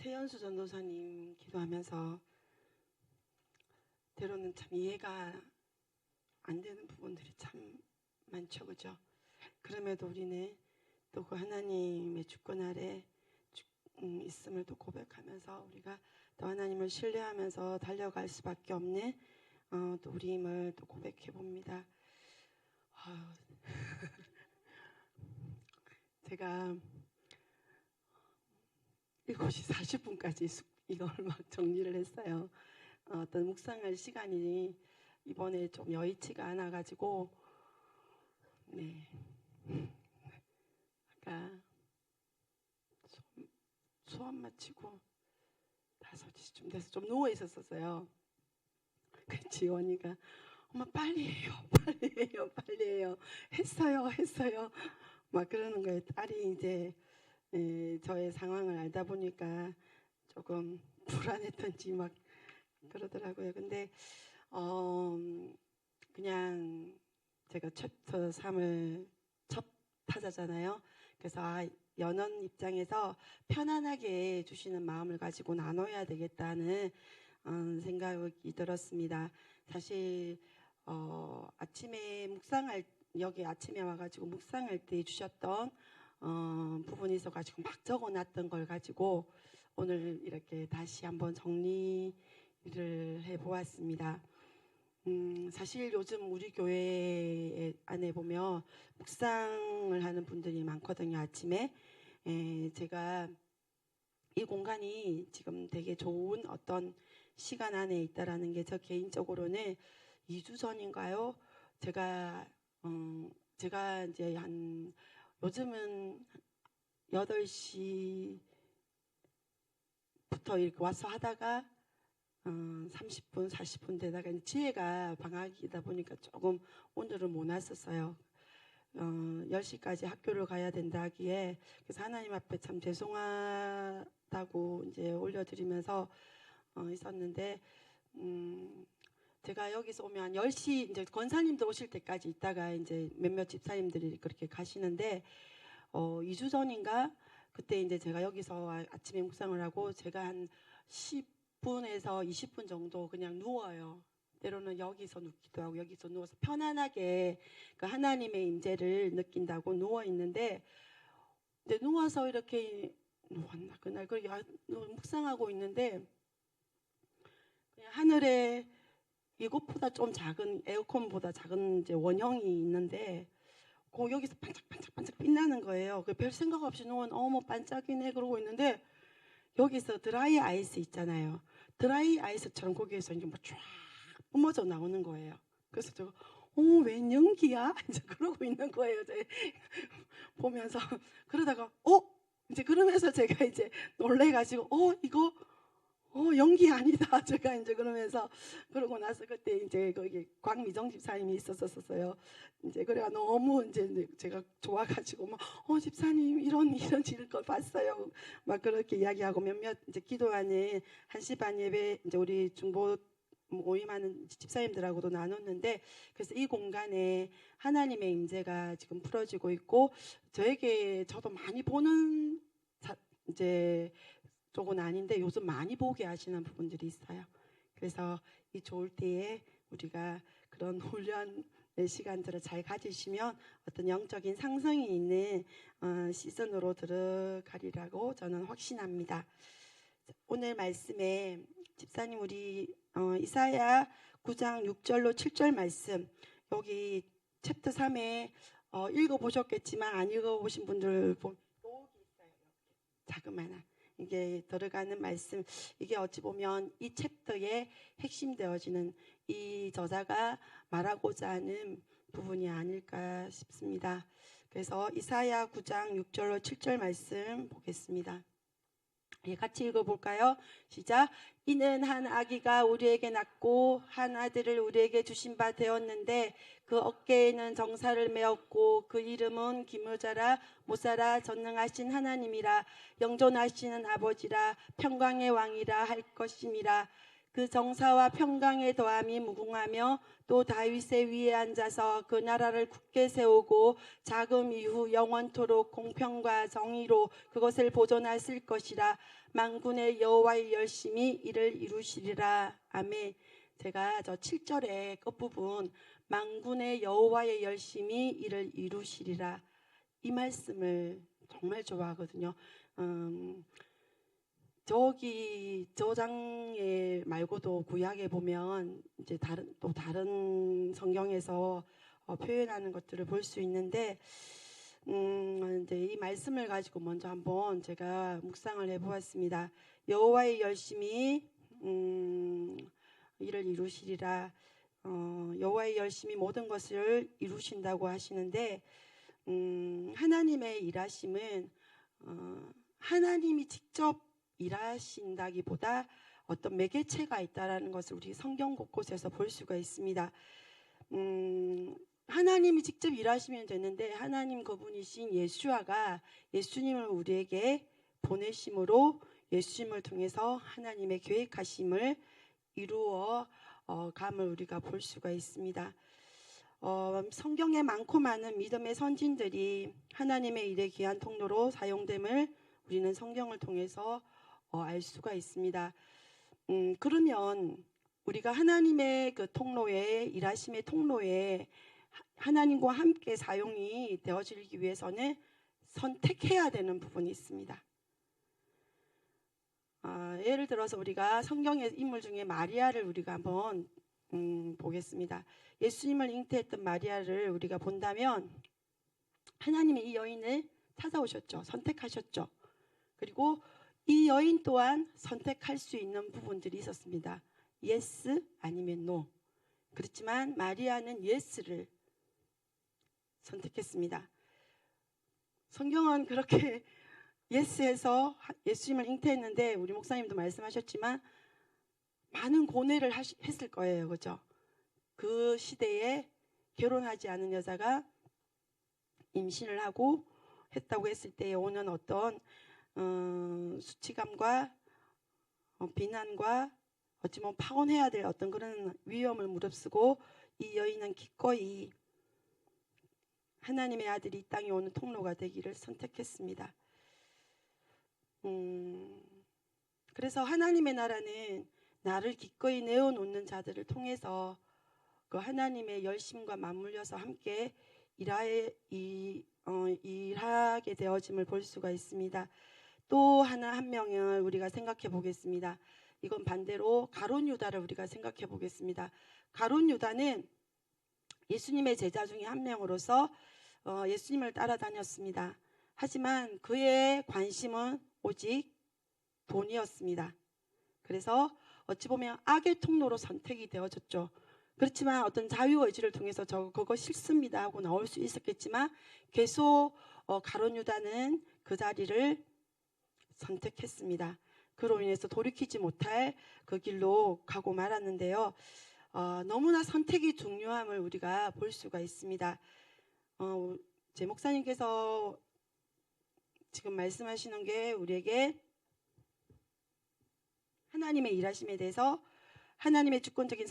최연수 전도사님 기도하면서 때로는 참 이해가 안 되는 부분들이 참 많죠, 그죠? 그럼에도 우리는 또 그 하나님의 주권 아래 있음을 또 고백하면서 우리가 또 하나님을 신뢰하면서 달려갈 수밖에 없는 또 우리임을 또 고백해 봅니다. 제가 7시 40분까지 이걸 막 정리를 했어요. 어떤 묵상할 시간이 이번에 좀 여의치가 않아가지고 네. 아까 수업 마치고 5시쯤 돼서 좀 누워 있었어요. 그 지원이가 엄마 빨리 해요, 빨리 해요, 빨리 해요. 했어요. 막 그러는 거예요. 딸이 이제 저의 상황을 알다 보니까 조금 불안했던지 막 그러더라고요. 근데 그냥 제가 챕터 3을 첫 타자잖아요. 그래서 연원 입장에서 편안하게 주시는 마음을 가지고 나눠야 되겠다는 생각이 들었습니다. 사실 아침에 여기 아침에 와가지고 묵상할 때 주셨던 부분이 있어가지고 막 적어놨던 걸 가지고 오늘 이렇게 다시 한번 정리를 해보았습니다. 사실 요즘 우리 교회 안에 보면 묵상을 하는 분들이 많거든요. 아침에 제가 이 공간이 지금 되게 좋은 어떤 시간 안에 있다라는 게 저 개인적으로는 2주 전인가요? 제가 이제 요즘은 8시부터 이렇게 와서 하다가 30분, 40분 되다가 지혜가 방학이다 보니까 조금 오늘은 못 왔었어요. 10시까지 학교를 가야 된다 하기에 그래서 하나님 앞에 참 죄송하다고 이제 올려드리면서 있었는데 제가 여기서 오면 한 10시 이제 권사님들 오실 때까지 있다가 이제 몇몇 집사님들이 그렇게 가시는데 2주 전인가 그때 이제 제가 여기서 아침에 묵상을 하고 제가 한 10분에서 20분 정도 그냥 누워요. 때로는 여기서 눕기도 하고 여기서 누워서 편안하게 그 하나님의 임재를 느낀다고 누워 있는데 근데 누워서 이렇게 누웠나 그날 그 묵상하고 있는데 그냥 하늘에 이것보다 좀 작은 에어컨보다 작은 이제 원형이 있는데 여기서 반짝반짝 빛나는 거예요. 별 생각 없이 누운 어머 반짝이네 그러고 있는데 여기서 드라이 아이스 있잖아요. 드라이 아이스처럼 거기에서 이제 뭐 쫙 뿜어져 나오는 거예요. 그래서 제가 웬 연기야? 이제 그러고 있는 거예요. 보면서 그러다가 이제 그러면서 제가 이제 놀래가지고 이거 연기 아니다. 제가 이제 그러면서 그러고 나서 그때 이제 거기 광미정 집사님이 있었어요. 이제 그래가 너무 이제 제가 좋아가지고 집사님 이런 일을 걸 봤어요. 막 그렇게 이야기하고 몇몇 이제 기도하는 1시 반 예배 이제 우리 중보 모임하는 집사님들하고도 나눴는데 그래서 이 공간에 하나님의 임재가 지금 풀어지고 있고 저도 많이 보는 이제 쪽은 아닌데 요즘 많이 보게 하시는 부분들이 있어요. 그래서 이 좋을 때에 우리가 그런 훈련의 시간들을 잘 가지시면 어떤 영적인 상승이 있는 시즌으로 들어가리라고 저는 확신합니다. 오늘 말씀에 집사님 우리 이사야 9장 6절로 7절 말씀 여기 챕터 3에 읽어보셨겠지만 안 읽어보신 분들 보면 여기 있어요. 자그마한 이게 들어가는 말씀 이게 어찌 보면 이 챕터에 핵심되어지는 이 저자가 말하고자 하는 부분이 아닐까 싶습니다. 그래서 이사야 9장 6절로 7절 말씀 보겠습니다. 같이 읽어볼까요? 시작. 이는 한 아기가 우리에게 낳고 한 아들을 우리에게 주신 바 되었는데 그 어깨에는 정사를 메었고 그 이름은 기묘자라 모사라 전능하신 하나님이라 영존하시는 아버지라 평강의 왕이라 할 것임이라. 그 정사와 평강의 더함이 무궁하며 또 다윗의 위에 앉아서 그 나라를 굳게 세우고 자금 이후 영원토록 공평과 정의로 그것을 보존하실 것이라. 만군의 여호와의 열심히 이를 이루시리라. 아멘. 제가 저 7절의 끝부분 만군의 여호와의 열심히 이를 이루시리라, 이 말씀을 정말 좋아하거든요. 저기 저장에 말고도 구약에 보면 이제 다른 성경에서 표현하는 것들을 볼 수 있는데, 이제 이 말씀을 가지고 먼저 한번 제가 묵상을 해보았습니다. 여호와의 열심히 이를 이루시리라. 여호와의 열심히 모든 것을 이루신다고 하시는데, 하나님의 일하심은 하나님이 직접 일하신다기보다 어떤 매개체가 있다라는 것을 우리 성경 곳곳에서 볼 수가 있습니다. 하나님이 직접 일하시면 되는데 하나님 그분이신 예수아가 예수님을 우리에게 보내심으로 예수님을 통해서 하나님의 계획하심을 이루어 감을 우리가 볼 수가 있습니다. 성경에 많고 많은 믿음의 선진들이 하나님의 일에 귀한 통로로 사용됨을 우리는 성경을 통해서 알 수가 있습니다. 그러면 우리가 하나님의 그 통로에, 일하심의 통로에 하나님과 함께 사용이 되어지기 위해서는 선택해야 되는 부분이 있습니다. 예를 들어서 우리가 성경의 인물 중에 마리아를 우리가 한번 보겠습니다. 예수님을 잉태했던 마리아를 우리가 본다면 하나님이 이 여인을 찾아오셨죠. 선택하셨죠. 그리고 이 여인 또한 선택할 수 있는 부분들이 있었습니다. yes 아니면 no. 그렇지만 마리아는 yes를 선택했습니다. 성경은 그렇게 yes해서 예수님을 잉태했는데 우리 목사님도 말씀하셨지만 많은 고뇌를 했을 거예요. 그죠? 그 시대에 결혼하지 않은 여자가 임신을 하고 했다고 했을 때에 오는 어떤 수치감과 비난과 어찌 보면 파혼해야 될 어떤 그런 위험을 무릅쓰고 이 여인은 기꺼이 하나님의 아들이 이 땅에 오는 통로가 되기를 선택했습니다. 그래서 하나님의 나라는 나를 기꺼이 내어놓는 자들을 통해서 그 하나님의 열심과 맞물려서 함께 일하게 되어짐을 볼 수가 있습니다. 또 한 명을 우리가 생각해 보겠습니다. 이건 반대로 가룟 유다를 우리가 생각해 보겠습니다. 가룟 유다는 예수님의 제자 중에 한 명으로서 예수님을 따라다녔습니다. 하지만 그의 관심은 오직 돈이었습니다. 그래서 어찌 보면 악의 통로로 선택이 되어졌죠. 그렇지만 어떤 자유의지를 통해서 그거 싫습니다 하고 나올 수 있었겠지만 계속 가룟 유다는 그 자리를 선택했습니다. 그로 인해서 돌이키지 못할 그 길로 가고 말았는데요. 너무나 선택이 중요함을 우리가 볼 수가 있습니다. 제 목사님께서 지금 말씀하시는 게 우리에게 하나님의 일하심에 대해서 하나님의 주권적인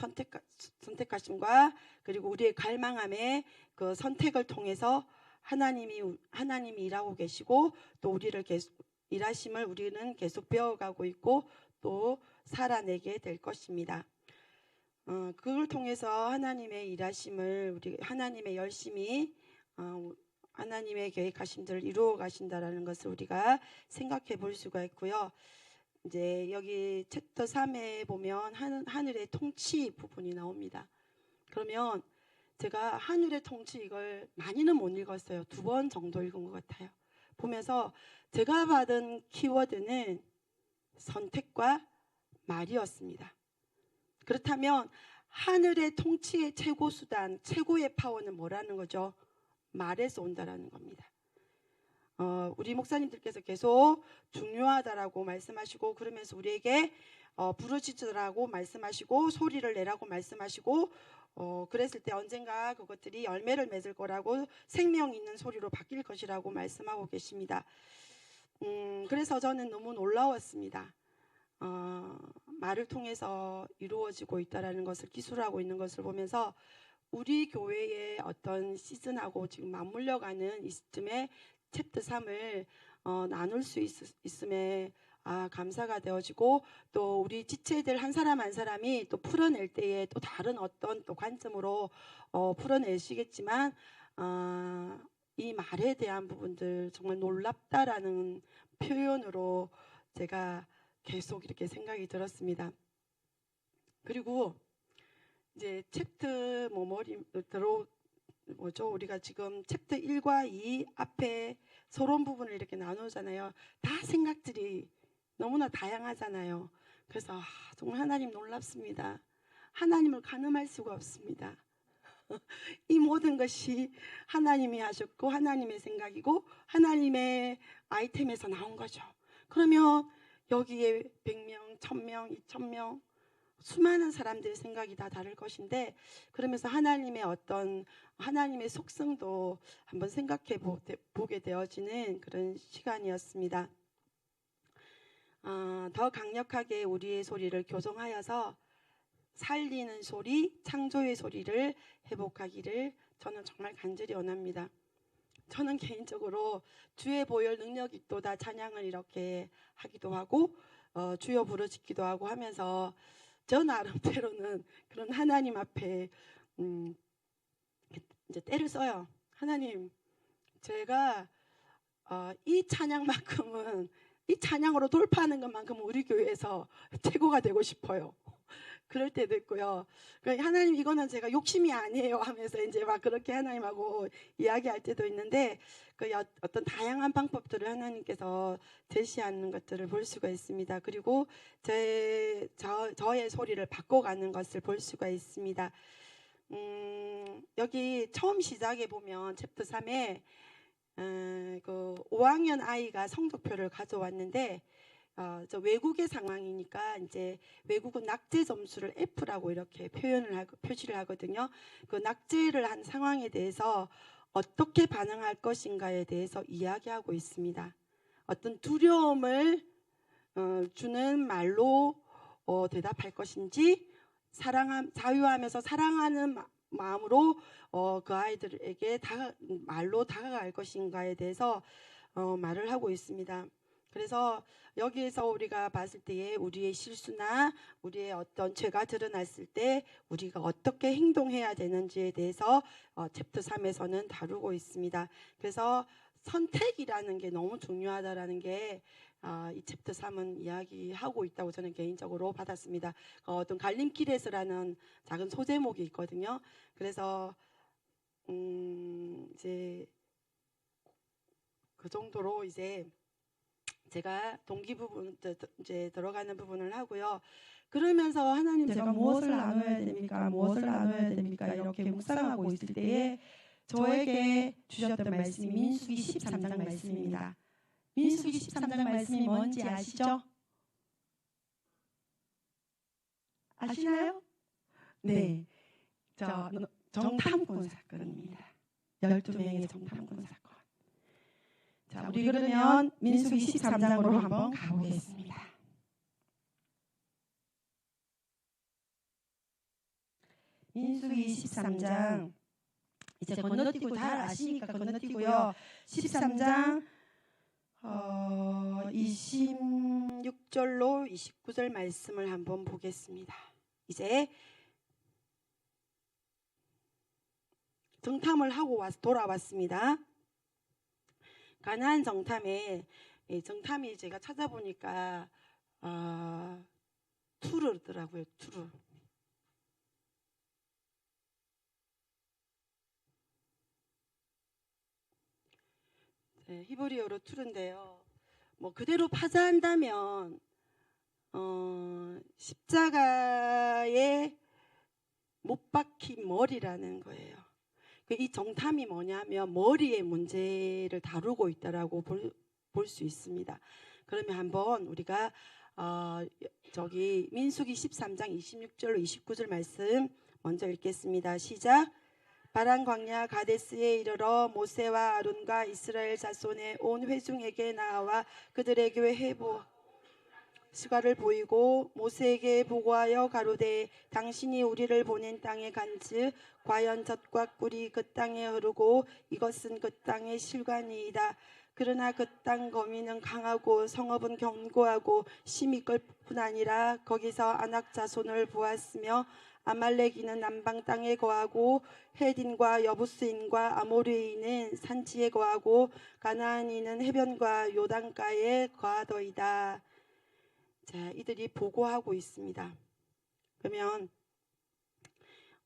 선택하심과 그리고 우리의 갈망함의 그 선택을 통해서 하나님이 일하고 계시고 또 우리를 계속 일하심을 우리는 계속 배워가고 있고 또 살아내게 될 것입니다. 그걸 통해서 하나님의 일하심을 우리 하나님의 열심히 하나님의 계획하심들을 이루어 가신다라는 것을 우리가 생각해 볼 수가 있고요. 이제 여기 챕터 3에 보면 하늘의 통치 부분이 나옵니다. 그러면 제가 하늘의 통치 이걸 많이는 못 읽었어요. 2번 정도 읽은 것 같아요. 보면서 제가 받은 키워드는 선택과 말이었습니다. 그렇다면 하늘의 통치의 최고 수단, 최고의 파워는 뭐라는 거죠? 말에서 온다라는 겁니다. 우리 목사님들께서 계속 중요하다라고 말씀하시고 그러면서 우리에게 부르짖으라고 말씀하시고 소리를 내라고 말씀하시고 그랬을 때 언젠가 그것들이 열매를 맺을 거라고 생명 있는 소리로 바뀔 것이라고 말씀하고 계십니다. 그래서 저는 너무 놀라웠습니다. 말을 통해서 이루어지고 있다라는 것을 기술하고 있는 것을 보면서 우리 교회의 어떤 시즌하고 지금 맞물려가는 이 시점에 챕터 3을 나눌 수 있음에 감사가 되어지고, 또 우리 지체들 한 사람 한 사람이 또 풀어낼 때에 또 다른 어떤 또 관점으로 풀어내시겠지만 이 말에 대한 부분들 정말 놀랍다라는 표현으로 제가 계속 이렇게 생각이 들었습니다. 그리고 이제 챕터 우리가 지금 챕터 1과 2 앞에 서론 부분을 이렇게 나누잖아요. 다 생각들이 너무나 다양하잖아요. 그래서 정말 하나님 놀랍습니다. 하나님을 가늠할 수가 없습니다. 이 모든 것이 하나님이 하셨고 하나님의 생각이고 하나님의 아이템에서 나온 거죠. 그러면 여기에 100명, 1000명, 2000명 수많은 사람들의 생각이 다 다를 것인데, 그러면서 하나님의 어떤 하나님의 속성도 한번 생각해 보게 되어지는 그런 시간이었습니다. 더 강력하게 우리의 소리를 교정하여서 살리는 소리, 창조의 소리를 회복하기를 저는 정말 간절히 원합니다. 저는 개인적으로 주의 보혈 능력이 있도다 찬양을 이렇게 하기도 하고 주여 부르짖기도 하고 하면서 저 나름대로는 그런 하나님 앞에 이제 때를 써요. 하나님, 제가 이 찬양만큼은, 이 찬양으로 돌파하는 것만큼은 우리 교회에서 최고가 되고 싶어요. 그럴 때도 있고요. 그러니까 하나님, 이거는 제가 욕심이 아니에요 하면서 이제 막 그렇게 하나님하고 이야기할 때도 있는데, 어떤 다양한 방법들을 하나님께서 제시하는 것들을 볼 수가 있습니다. 그리고 저의 소리를 바꿔가는 것을 볼 수가 있습니다. 여기 처음 시작에 보면 챕터 3에 그 5학년 아이가 성적표를 가져왔는데, 저 외국의 상황이니까 이제 외국은 낙제 점수를 F라고 이렇게 표시를 하거든요. 그 낙제를 한 상황에 대해서 어떻게 반응할 것인가에 대해서 이야기하고 있습니다. 어떤 두려움을 주는 말로 대답할 것인지, 자유하면서 사랑하는 마음으로 그 아이들에게 말로 다가갈 것인가에 대해서 말을 하고 있습니다. 그래서 여기에서 우리가 봤을 때에 우리의 실수나 우리의 어떤 죄가 드러났을 때 우리가 어떻게 행동해야 되는지에 대해서 챕터 3에서는 다루고 있습니다. 그래서 선택이라는 게 너무 중요하다라는 게 이 챕터 3은 이야기하고 있다고 저는 개인적으로 받았습니다. 어떤 갈림길에서라는 작은 소제목이 있거든요. 그래서 이제 그 정도로 이제 제가 동기 부분 이제 들어가는 부분을 하고요. 그러면서 하나님, 제가 무엇을 나눠야 됩니까? 무엇을 나눠야 됩니까? 이렇게 묵상하고 있을 때에 저에게 주셨던 말씀이 민수기 13장 말씀입니다. 민수기 13장 말씀이 뭔지 아시죠? 아시나요? 네. 정탐꾼 사건입니다. 12명의 정탐꾼 사건. 자, 우리 그러면 민수기 13장으로 한번 가보겠습니다. 민수기 13장 이제 건너뛰고 잘 아시니까 건너뛰고요. 13장 26절로 29절 말씀을 한번 보겠습니다. 이제 정탐을 하고 돌아왔습니다. 가나안 정탐에 정탐이 제가 찾아보니까 투르더라고요. 투르. 네, 히브리어로 투르인데요. 뭐 그대로 파자한다면 십자가에 못 박힌 머리라는 거예요. 이 정탐이 뭐냐면 머리의 문제를 다루고 있다라고 볼 수 있습니다. 그러면 한번 우리가 저기 민수기 13장 26절로 29절 말씀 먼저 읽겠습니다. 시작. 바란 광야 가데스에 이르러 모세와 아론과 이스라엘 자손의 온 회중에게 나와 그들에게 회보 스가를 보이고 모세에게 보고하여 가로되 당신이 우리를 보낸 땅에 간즉 과연 젖과 꿀이 그 땅에 흐르고 이것은 그 땅의 실관이이다. 그러나 그 땅 거민은 강하고 성읍은 견고하고 심이 끌 뿐 아니라 거기서 아낙 자손을 보았으며 아말렉인은 남방 땅에 거하고 헤딘과 여부스인과 아모리인은 산지에 거하고 가나안인은 해변과 요단가에 거하더이다. 자, 이들이 보고하고 있습니다. 그러면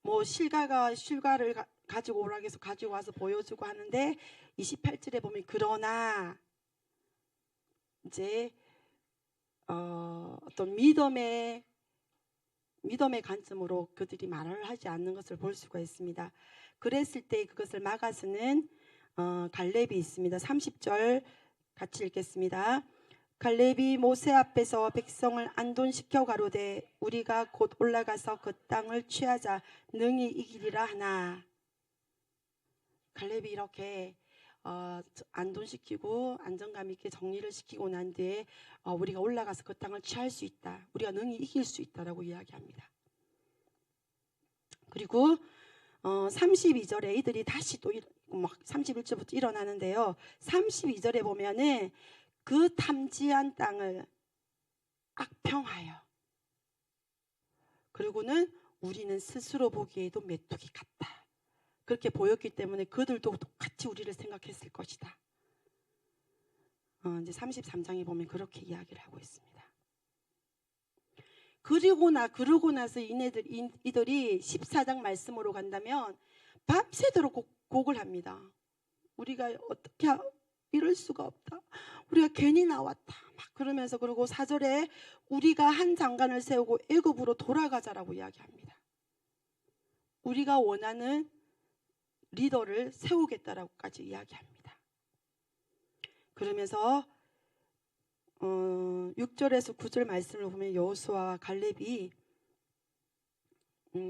뭐 실가를 가지고 오라고 해서 가지고 와서 보여주고 하는데 28절에 보면 그러나 이제 어떤 믿음의 관점으로 그들이 말을 하지 않는 것을 볼 수가 있습니다. 그랬을 때 그것을 막아서는 갈렙이 있습니다. 30절 같이 읽겠습니다. 갈렙이 모세 앞에서 백성을 안돈시켜 가로되 우리가 곧 올라가서 그 땅을 취하자 능히 이기리라 하나. 갈렙이 이렇게 안돈시키고 안정감 있게 정리를 시키고 난 뒤에 우리가 올라가서 그 땅을 취할 수 있다. 우리가 능히 이길 수 있다라고 이야기합니다. 그리고 32절에 이들이 다시 또 31절부터 일어나는데요. 32절에 보면은 그 탐지한 땅을 악평하여 그리고는 우리는 스스로 보기에도 메뚜기 같다. 그렇게 보였기 때문에 그들도 똑같이 우리를 생각했을 것이다. 이제 33장에 보면 그렇게 이야기를 하고 있습니다. 그러고 나서 이들이 14장 말씀으로 간다면 밤새도록 곡을 합니다. 우리가 어떻게 이럴 수가 없다. 우리가 괜히 나왔다. 막 그러면서 그리고 4절에 우리가 한 장관을 세우고 애굽으로 돌아가자라고 이야기합니다. 우리가 원하는 리더를 세우겠다라고까지 이야기합니다. 그러면서 6절에서 9절 말씀을 보면 여호수아와 갈렙이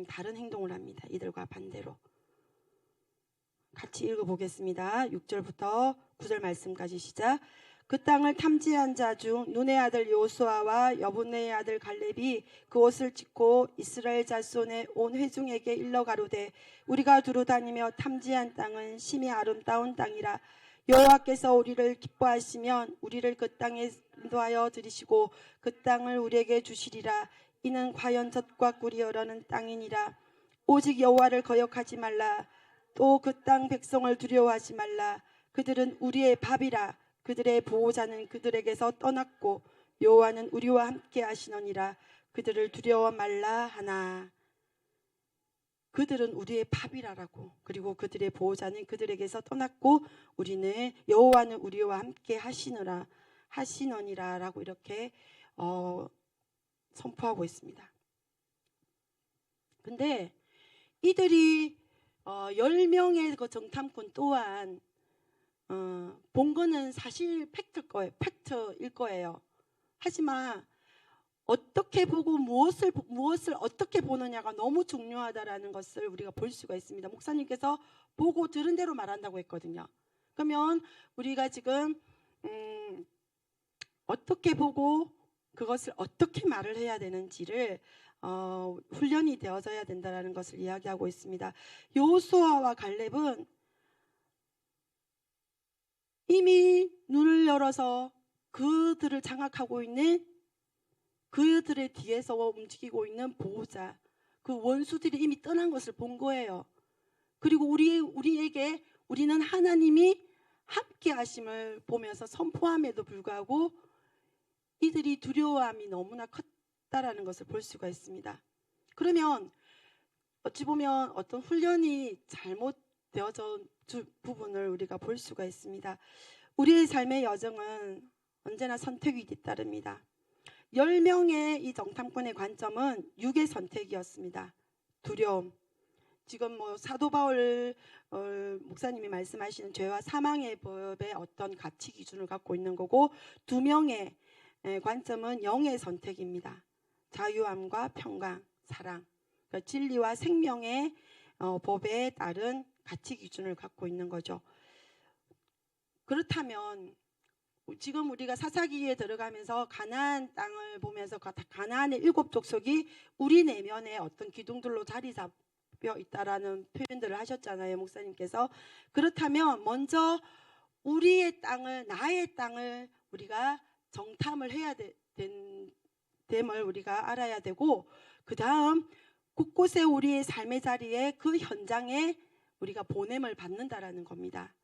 다른 행동을 합니다. 이들과 반대로. 같이 읽어보겠습니다. 6절부터 9절 말씀까지 시작. 그 땅을 탐지한 자 중 눈의 아들 여호수아와 여분의 아들 갈렙이 그 옷을 찢고 이스라엘 자손의 온 회중에게 일러 가로되 우리가 두루 다니며 탐지한 땅은 심히 아름다운 땅이라. 여호와께서 우리를 기뻐하시면 우리를 그 땅에 인도하여 들이시고 그 땅을 우리에게 주시리라. 이는 과연 젖과 꿀이 흐르는 땅이니라. 오직 여호와를 거역하지 말라. 또 그 땅 백성을 두려워하지 말라. 그들은 우리의 밥이라. 그들의 보호자는 그들에게서 떠났고 여호와는 우리와 함께 하시느니라. 그들을 두려워 말라 하나. 그들은 우리의 밥이라라고. 그리고 그들의 보호자는 그들에게서 떠났고 우리는 여호와는 우리와 함께 하시느니라라고 이렇게 선포하고 있습니다. 근데 이들이 10명의 그 정탐꾼 또한 본 거는 사실 팩트일 거예요. 하지만 어떻게 보고 무엇을 어떻게 보느냐가 너무 중요하다라는 것을 우리가 볼 수가 있습니다. 목사님께서 보고 들은 대로 말한다고 했거든요. 그러면 우리가 지금 어떻게 보고 그것을 어떻게 말을 해야 되는지를 훈련이 되어져야 된다는 것을 이야기하고 있습니다. 여호수아와 갈렙은 이미 눈을 열어서 그들을 장악하고 있는 그들의 뒤에서 움직이고 있는 보호자, 그 원수들이 이미 떠난 것을 본 거예요. 그리고 우리에게 우리는 하나님이 함께 하심을 보면서 선포함에도 불구하고 이들이 두려워함이 너무나 컸다라는 것을 볼 수가 있습니다. 그러면 어찌 보면 어떤 훈련이 잘못되어져 부분을 우리가 볼 수가 있습니다. 우리의 삶의 여정은 언제나 선택이 뒤따릅니다. 10명의 이 정탐꾼의 관점은 6의 선택이었습니다. 두려움. 지금 사도 바울 목사님이 말씀하시는 죄와 사망의 법의 어떤 가치 기준을 갖고 있는 거고 2명의 관점은 영의 선택입니다. 자유함과 평강, 사랑. 그러니까 진리와 생명의 법에 따른 가치 기준을 갖고 있는 거죠. 그렇다면 지금 우리가 사사기에 들어가면서 가나안 땅을 보면서 가나안의 7족속이 우리 내면에 어떤 기둥들로 자리 잡혀 있다라는 표현들을 하셨잖아요, 목사님께서. 그렇다면 먼저 우리의 땅을, 나의 땅을 우리가 정탐을 해야 됨을 우리가 알아야 되고, 그 다음 곳곳에 우리의 삶의 자리에, 그 현장에 우리가 보냄을 받는다라는 겁니다.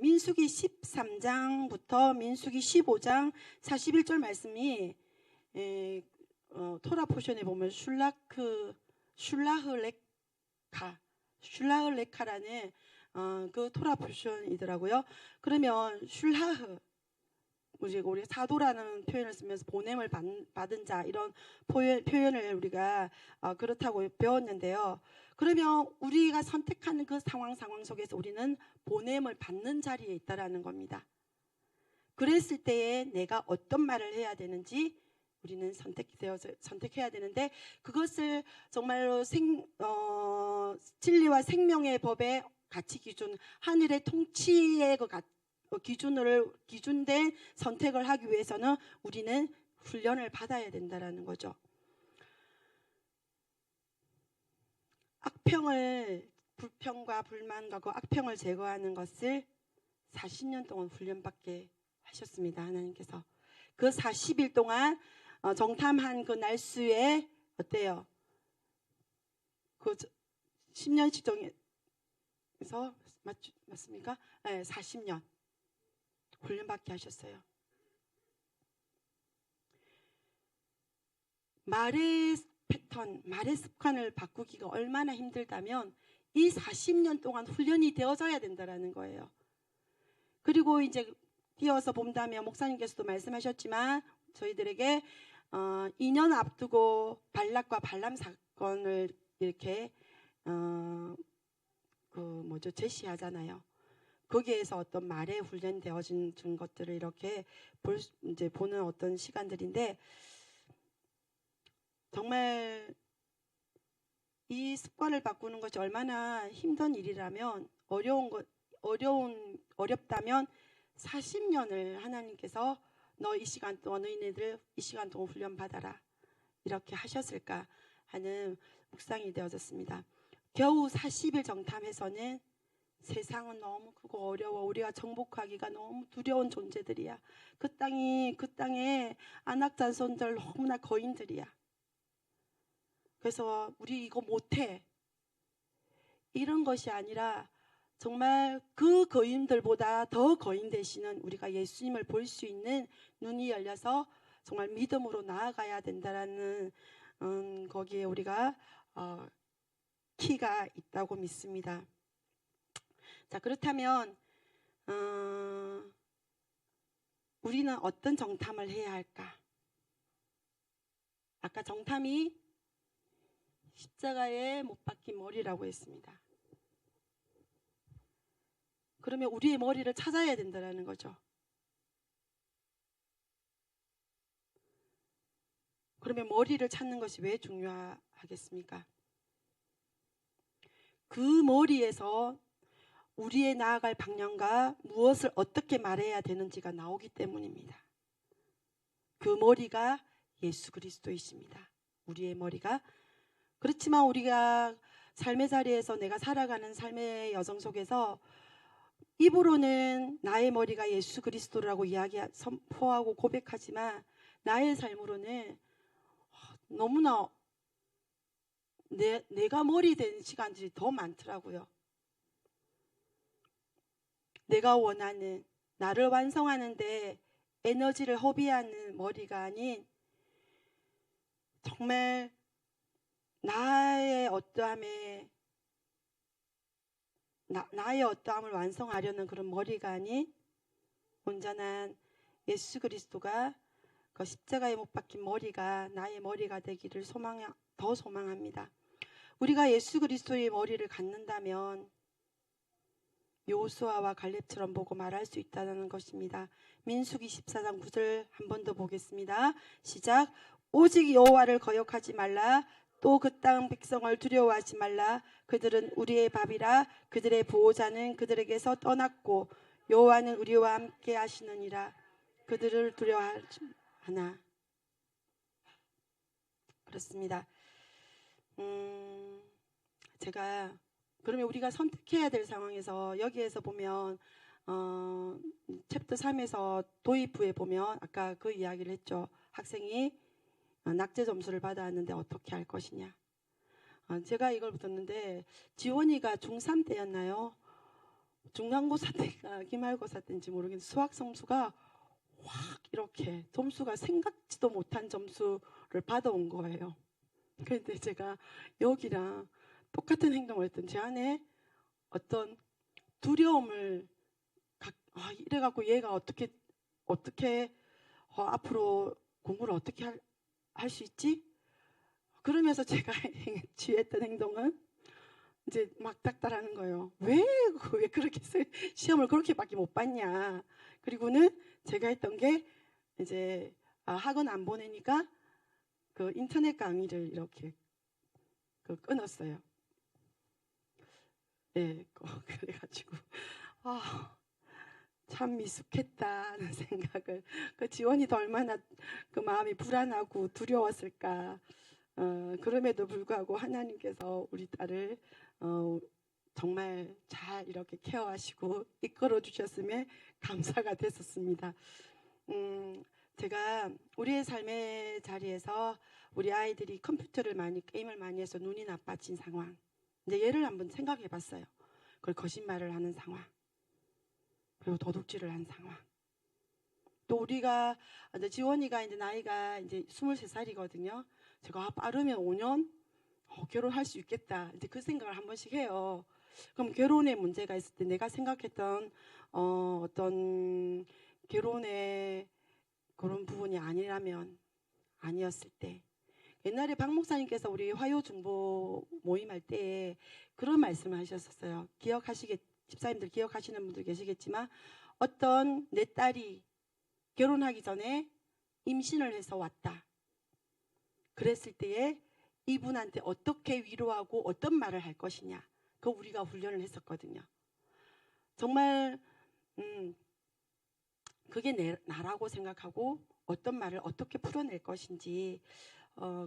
민수기 13장부터 민수기 15장 41절 말씀이 토라 포션에 보면 슐라흐레카라는 그 토라 포션이더라고요. 그러면 우리 사도라는 표현을 쓰면서 보냄을 받은 자, 이런 표현을 우리가 그렇다고 배웠는데요. 그러면 우리가 선택하는 그 상황 속에서 우리는 보냄을 받는 자리에 있다라는 겁니다. 그랬을 때에 내가 어떤 말을 해야 되는지 우리는 선택해야 되는데, 그것을 정말로 진리와 생명의 법의 가치 기준, 하늘의 통치의 기준된 선택을 하기 위해서는 우리는 훈련을 받아야 된다라는 거죠. 불평과 불만과 그 악평을 제거하는 것을 40년 동안 훈련받게 하셨습니다, 하나님께서. 그 40일 동안 정탐한 그 날수에 어때요? 그 10년씩 정해서 맞습니까? 네, 40년 훈련받게 하셨어요. 말의 패턴, 말의 습관을 바꾸기가 얼마나 힘들다면 이 40년 동안 훈련이 되어져야 된다라는 거예요. 그리고 이제 뛰어서 본다면 목사님께서도 말씀하셨지만 저희들에게 2년 앞두고 발락과 발람 사건을 이렇게 제시하잖아요. 거기에서 어떤 말에 훈련되어진 것들을 이렇게 보는 어떤 시간들인데, 정말 이 습관을 바꾸는 것이 얼마나 힘든 일이라면, 어렵다면 40년을 하나님께서 너희네들 이 시간 동안 훈련 받아라, 이렇게 하셨을까 하는 묵상이 되어졌습니다. 겨우 40일 정탐에서는 세상은 너무 크고 어려워. 우리가 정복하기가 너무 두려운 존재들이야. 그 땅에 안악자손들 너무나 거인들이야. 그래서 우리 이거 못해, 이런 것이 아니라 정말 그 거인들보다 더 거인 되시는 우리가 예수님을 볼 수 있는 눈이 열려서 정말 믿음으로 나아가야 된다라는 거기에 우리가 키가 있다고 믿습니다. 자, 그렇다면 우리는 어떤 정탐을 해야 할까? 아까 정탐이 십자가에 못 박힌 머리라고 했습니다. 그러면 우리의 머리를 찾아야 된다는 거죠. 그러면 머리를 찾는 것이 왜 중요하겠습니까? 그 머리에서 우리의 나아갈 방향과 무엇을 어떻게 말해야 되는지가 나오기 때문입니다. 그 머리가 예수 그리스도이십니다. 우리의 머리가. 그렇지만 우리가 삶의 자리에서 내가 살아가는 삶의 여정 속에서 입으로는 나의 머리가 예수 그리스도라고 선포하고 고백하지만 나의 삶으로는 너무나 내가 머리 된 시간들이 더 많더라고요. 내가 원하는, 나를 완성하는데 에너지를 허비하는 머리가 아닌, 정말 나의 어떠함을 완성하려는 그런 머리가 아닌 온전한 예수 그리스도가 그 십자가에 못 박힌 머리가 나의 머리가 되기를 더 소망합니다. 우리가 예수 그리스도의 머리를 갖는다면 여호수아와 갈렙처럼 보고 말할 수 있다는 것입니다. 민수기 14장 9절 한 번 더 보겠습니다. 시작. 오직 여호와를 거역하지 말라. 또 그 땅 백성을 두려워하지 말라. 그들은 우리의 밥이라. 그들의 보호자는 그들에게서 떠났고 여호와는 우리와 함께 하시느니라. 그들을 두려워하지 않아. 그렇습니다. 제가 그러면 우리가 선택해야 될 상황에서 여기에서 보면 챕터 3에서 도입부에 보면 아까 그 이야기를 했죠. 학생이 낙제 점수를 받아왔는데 어떻게 할 것이냐. 제가 이걸 붙었는데 지원이가 중3 때였나요? 중간고사 때가 기말고사 때인지 모르겠는데 수학 점수가 확 이렇게 점수가 생각지도 못한 점수를 받아온 거예요. 그런데 제가 여기랑 똑같은 행동을 했던 제 안에 어떤 두려움을 이래갖고 얘가 어떻게 앞으로 공부를 어떻게 할 수 있지? 그러면서 제가 취했던 행동은 이제 막 딱딱하는 거예요. 왜 그렇게 시험을 그렇게밖에 못 봤냐? 그리고는 제가 했던 게 이제 학원 안 보내니까 그 인터넷 강의를 이렇게 끊었어요. 네, 그래가지고 참 미숙했다는 생각을 지원이도 얼마나 그 마음이 불안하고 두려웠을까. 그럼에도 불구하고 하나님께서 우리 딸을 정말 잘 이렇게 케어하시고 이끌어 주셨음에 감사가 됐었습니다. 제가 우리의 삶의 자리에서 우리 아이들이 컴퓨터를 게임을 많이 해서 눈이 나빠진 상황, 이제 얘를 한번 생각해 봤어요. 그걸 거짓말을 하는 상황, 그리고 도둑질을 한 상황. 또 우리가 이제 지원이가 이제 나이가 이제 23살이거든요. 제가 빠르면 5년 결혼할 수 있겠다. 이제 그 생각을 한 번씩 해요. 그럼 결혼에 문제가 있을 때 내가 생각했던 어떤 결혼의 그런 부분이 아니었을 때, 옛날에 박 목사님께서 우리 화요 중보 모임할 때 그런 말씀을 하셨었어요. 집사님들 기억하시는 분들 계시겠지만 어떤 내 딸이 결혼하기 전에 임신을 해서 왔다. 그랬을 때에 이분한테 어떻게 위로하고 어떤 말을 할 것이냐. 그거 우리가 훈련을 했었거든요. 정말 그게 나라고 생각하고 어떤 말을 어떻게 풀어낼 것인지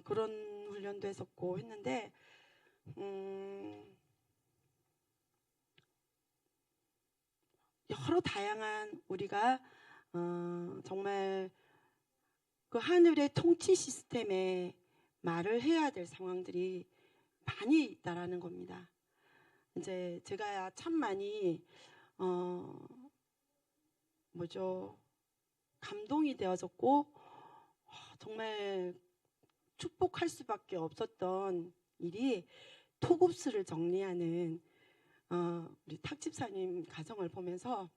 그런 훈련도 했었고 했는데 여러 다양한 우리가 정말 그 하늘의 통치 시스템에 말을 해야 될 상황들이 많이 있다라는 겁니다. 이제 제가 참 많이 감동이 되어졌고 정말 축복할 수밖에 없었던 일이 토급스를 정리하는 우리 탁집사님 가정을 보면서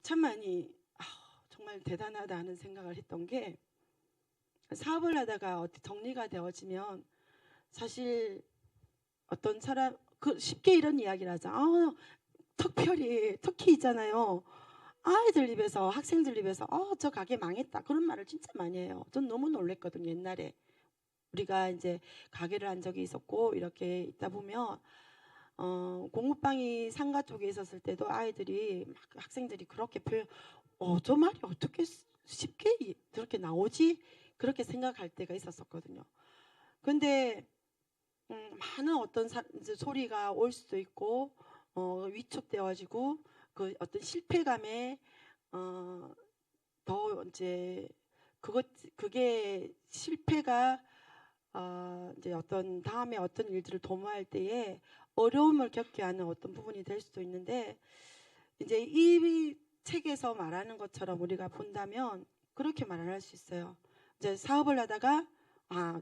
참 많이 정말 대단하다는 생각을 했던 게, 사업을 하다가 정리가 되어지면 사실 어떤 사람 쉽게 이런 이야기를 하죠. 특히 있잖아요. 아이들 입에서, 학생들 입에서 저 가게 망했다 그런 말을 진짜 많이 해요. 전 너무 놀랬거든요. 옛날에 우리가 이제 가게를 한 적이 있었고 이렇게 있다 보면 공부방이 상가 쪽에 있었을 때도 아이들이 학생들이 그렇게 저 말이 어떻게 쉽게 그렇게 나오지? 그렇게 생각할 때가 있었거든요. 근데 많은 어떤 소리가 올 수도 있고 위축되어지고 그 어떤 실패감에 더 이제 그게 실패가 이제 어떤 다음에 어떤 일들을 도모할 때에 어려움을 겪게 하는 어떤 부분이 될 수도 있는데, 이제 이 책에서 말하는 것처럼 우리가 본다면 그렇게 말을 할 수 있어요. 이제 사업을 하다가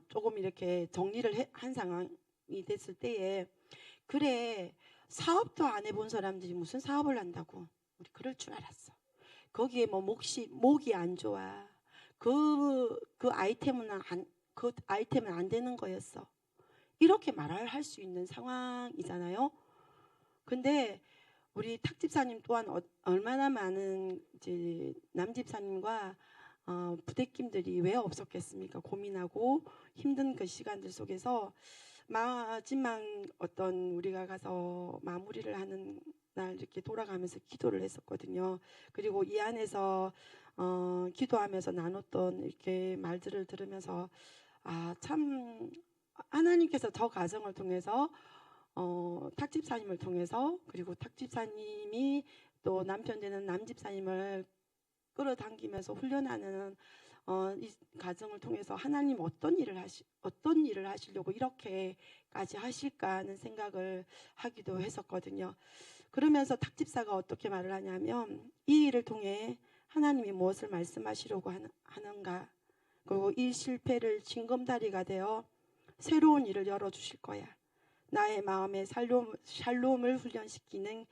조금 이렇게 정리를 한 상황이 됐을 때에, 그래 사업도 안 해본 사람들이 무슨 사업을 한다고, 우리 그럴 줄 알았어. 거기에 뭐 목이 안 좋아. 그 아이템은 안 되는 거였어. 이렇게 말을 할 수 있는 상황이잖아요. 근데 우리 탁집사님 또한 얼마나 많은 이제 남집사님과 부대낌들이 왜 없었겠습니까? 고민하고 힘든 그 시간들 속에서 마지막 어떤 우리가 가서 마무리를 하는 날 이렇게 돌아가면서 기도를 했었거든요. 그리고 이 안에서 기도하면서 나눴던 이렇게 말들을 들으면서 참 하나님께서 저 가정을 통해서 탁집사님을 통해서 그리고 탁집사님이 또 남편 되는 남집사님을 끌어당기면서 훈련하는 이 가정을 통해서 하나님 어떤 일을 하시려고 이렇게까지 하실까 하는 생각을 하기도 했었거든요. 그러면서 탁집사가 어떻게 말을 하냐면 이 일을 통해 하나님이 무엇을 말씀하시려고 하는가, 그리고 이 실패를 징검다리가 되어 새로운 일을 열어주실 거야. 나의 마음에 샬롬을 훈련시키는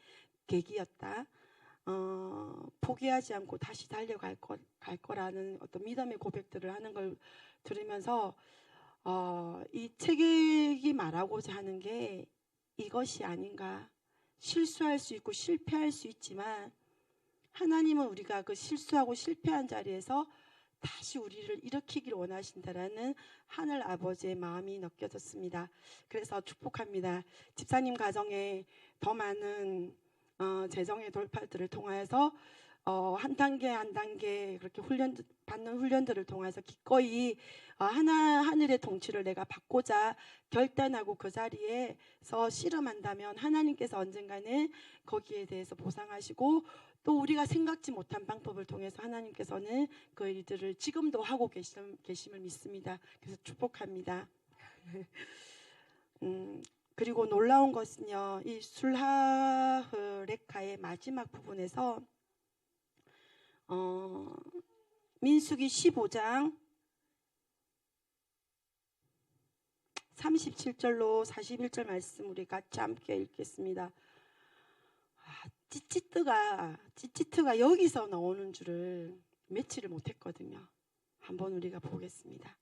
계기였다. 포기하지 않고 다시 달려갈 거라는 어떤 믿음의 고백들을 하는 걸 들으면서 이 책이 말하고자 하는 게 이것이 아닌가. 실수할 수 있고 실패할 수 있지만 하나님은 우리가 그 실수하고 실패한 자리에서 다시 우리를 일으키기를 원하신다라는 하늘 아버지의 마음이 느껴졌습니다. 그래서 축복합니다. 집사님 가정에 더 많은 재정의 돌파들을 통해서 한 단계 한 단계 그렇게 받는 훈련들을 통해서 기꺼이 하늘의 통치를 내가 받고자 결단하고 그 자리에서 씨름한다면 하나님께서 언젠가는 거기에 대해서 보상하시고 또 우리가 생각지 못한 방법을 통해서 하나님께서는 그 일들을 지금도 하고 계심을 믿습니다. 그래서 축복합니다. 그리고 놀라운 것은요, 이 술하흐레카의 마지막 부분에서 민수기 15장 37절로 41절 말씀 우리 같이 함께 읽겠습니다. 찌찌트가 여기서 나오는 줄을 며칠을 못했거든요. 한번 우리가 보겠습니다.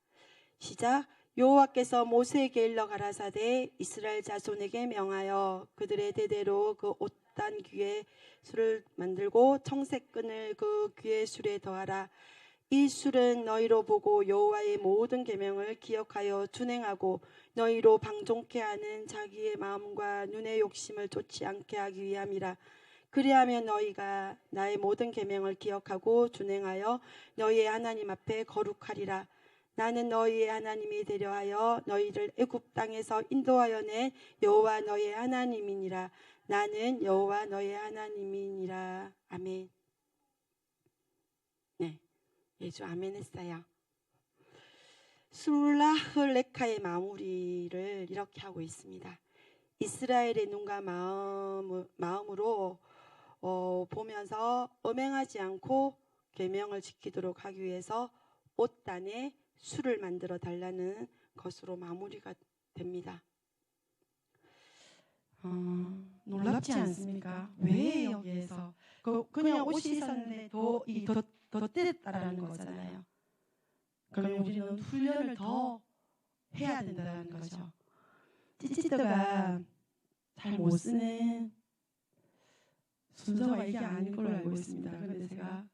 시작. 여호와께서 모세에게 일러 가라사대 이스라엘 자손에게 명하여 그들의 대대로 그 옷단 귀에 술을 만들고 청색끈을 그 귀에 술에 더하라. 이 술은 너희로 보고 여호와의 모든 계명을 기억하여 준행하고 너희로 방종케 하는 자기의 마음과 눈의 욕심을 좇지 않게 하기 위함이라. 그리하면 너희가 나의 모든 계명을 기억하고 준행하여 너희의 하나님 앞에 거룩하리라. 나는 너희의 하나님이 되려 하여 너희를 애굽 땅에서 인도하여 낸 여호와 너희의 하나님이니라. 나는 여호와 너희의 하나님이니라. 아멘. 네, 예주 아멘 했어요. 술라흐레카의 마무리를 이렇게 하고 있습니다. 이스라엘의 눈과 마음으로 보면서 엄행하지 않고 계명을 지키도록 하기 위해서 옷단에 술을 만들어 달라는 것으로 마무리가 됩니다. 놀랍지 않습니까? 왜 여기에서 그냥 옷이 있었는데 더 떼졌다라는 거잖아요. 그러면 우리는 훈련을 더 해야 된다는 거죠. 찌찌뜨가 잘 못 쓰는 순서가 이게 아닌 걸로 알고 있습니다. 그런데 제가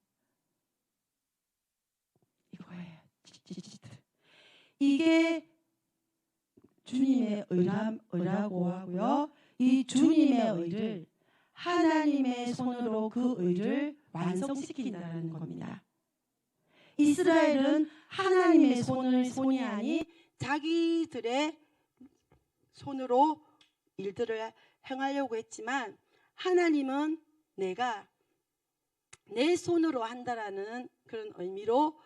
이거예요. 찌찌뜨. 이게 주님의 의라고 하고요. 이 주님의 의를 하나님의 손으로 그 의를 완성시킨다는 겁니다. 이스라엘은 하나님의 손이 아닌 자기들의 손으로 일들을 행하려고 했지만 하나님은 내가 내 손으로 한다라는 그런 의미로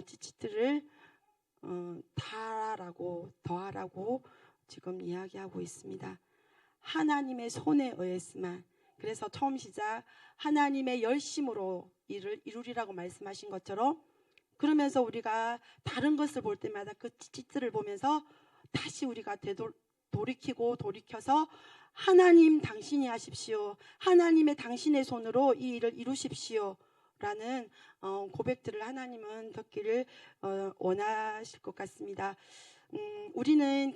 찌찌뜨를 더하라고 지금 이야기하고 있습니다. 하나님의 손에 의했으면, 그래서 처음 시작 하나님의 열심으로 일을 이루리라고 말씀하신 것처럼, 그러면서 우리가 다른 것을 볼 때마다 그 찌찌뜨를 보면서 다시 우리가 돌이켜서 하나님 당신이 하십시오. 하나님의 당신의 손으로 이 일을 이루십시오. 라는 고백들을 하나님은 듣기를 원하실 것 같습니다. 우리는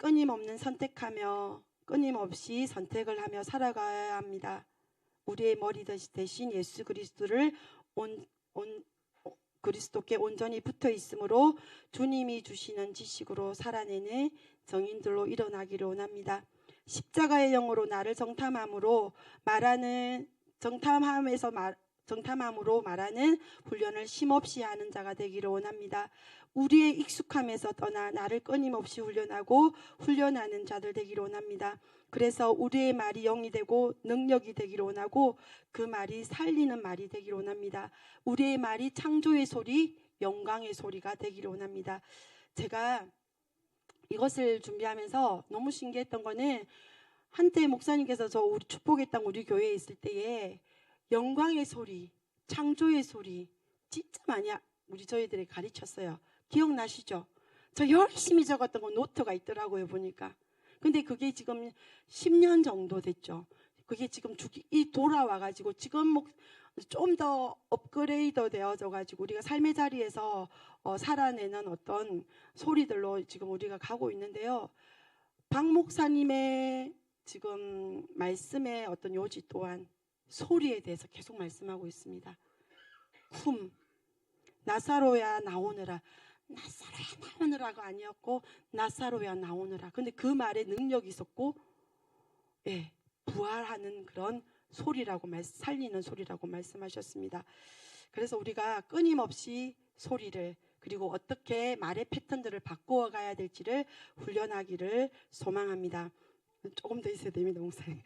끊임없이 선택을 하며 살아가야 합니다. 우리의 머리 대신 예수 그리스도를 그리스도께 온전히 붙어 있으므로 주님이 주시는 지식으로 살아내는 정인들로 일어나기를 원합니다. 십자가의 영으로 나를 정탐함으로 말하는 훈련을 쉼없이 하는 자가 되기를 원합니다. 우리의 익숙함에서 떠나 나를 끊임없이 훈련하는 자들 되기를 원합니다. 그래서 우리의 말이 영이 되고 능력이 되기를 원하고 그 말이 살리는 말이 되기를 원합니다. 우리의 말이 창조의 소리, 영광의 소리가 되기를 원합니다. 제가 이것을 준비하면서 너무 신기했던 거는 한때 목사님께서 저 우리 축복의 땅 우리 교회에 있을 때에 영광의 소리, 창조의 소리 진짜 많이 우리 저희들이 가르쳤어요. 기억나시죠? 저 열심히 적었던 거 노트가 있더라고요 보니까. 근데 그게 지금 10년 정도 됐죠. 그게 지금 돌아와가지고 지금 좀 더 업그레이드 되어져가지고 우리가 삶의 자리에서 살아내는 어떤 소리들로 지금 우리가 가고 있는데요. 박 목사님의 지금 말씀의 어떤 요지 또한 소리에 대해서 계속 말씀하고 있습니다. 나사로야 나오느라. 나사로야 나오느라가 아니었고 나사로야 나오느라. 근데 그 말에 능력이 있었고 부활하는 그런 소리라고 살리는 소리라고 말씀하셨습니다. 그래서 우리가 끊임없이 소리를 그리고 어떻게 말의 패턴들을 바꾸어 가야 될지를 훈련하기를 소망합니다. 조금 더 있어야 됩니다, 목사님.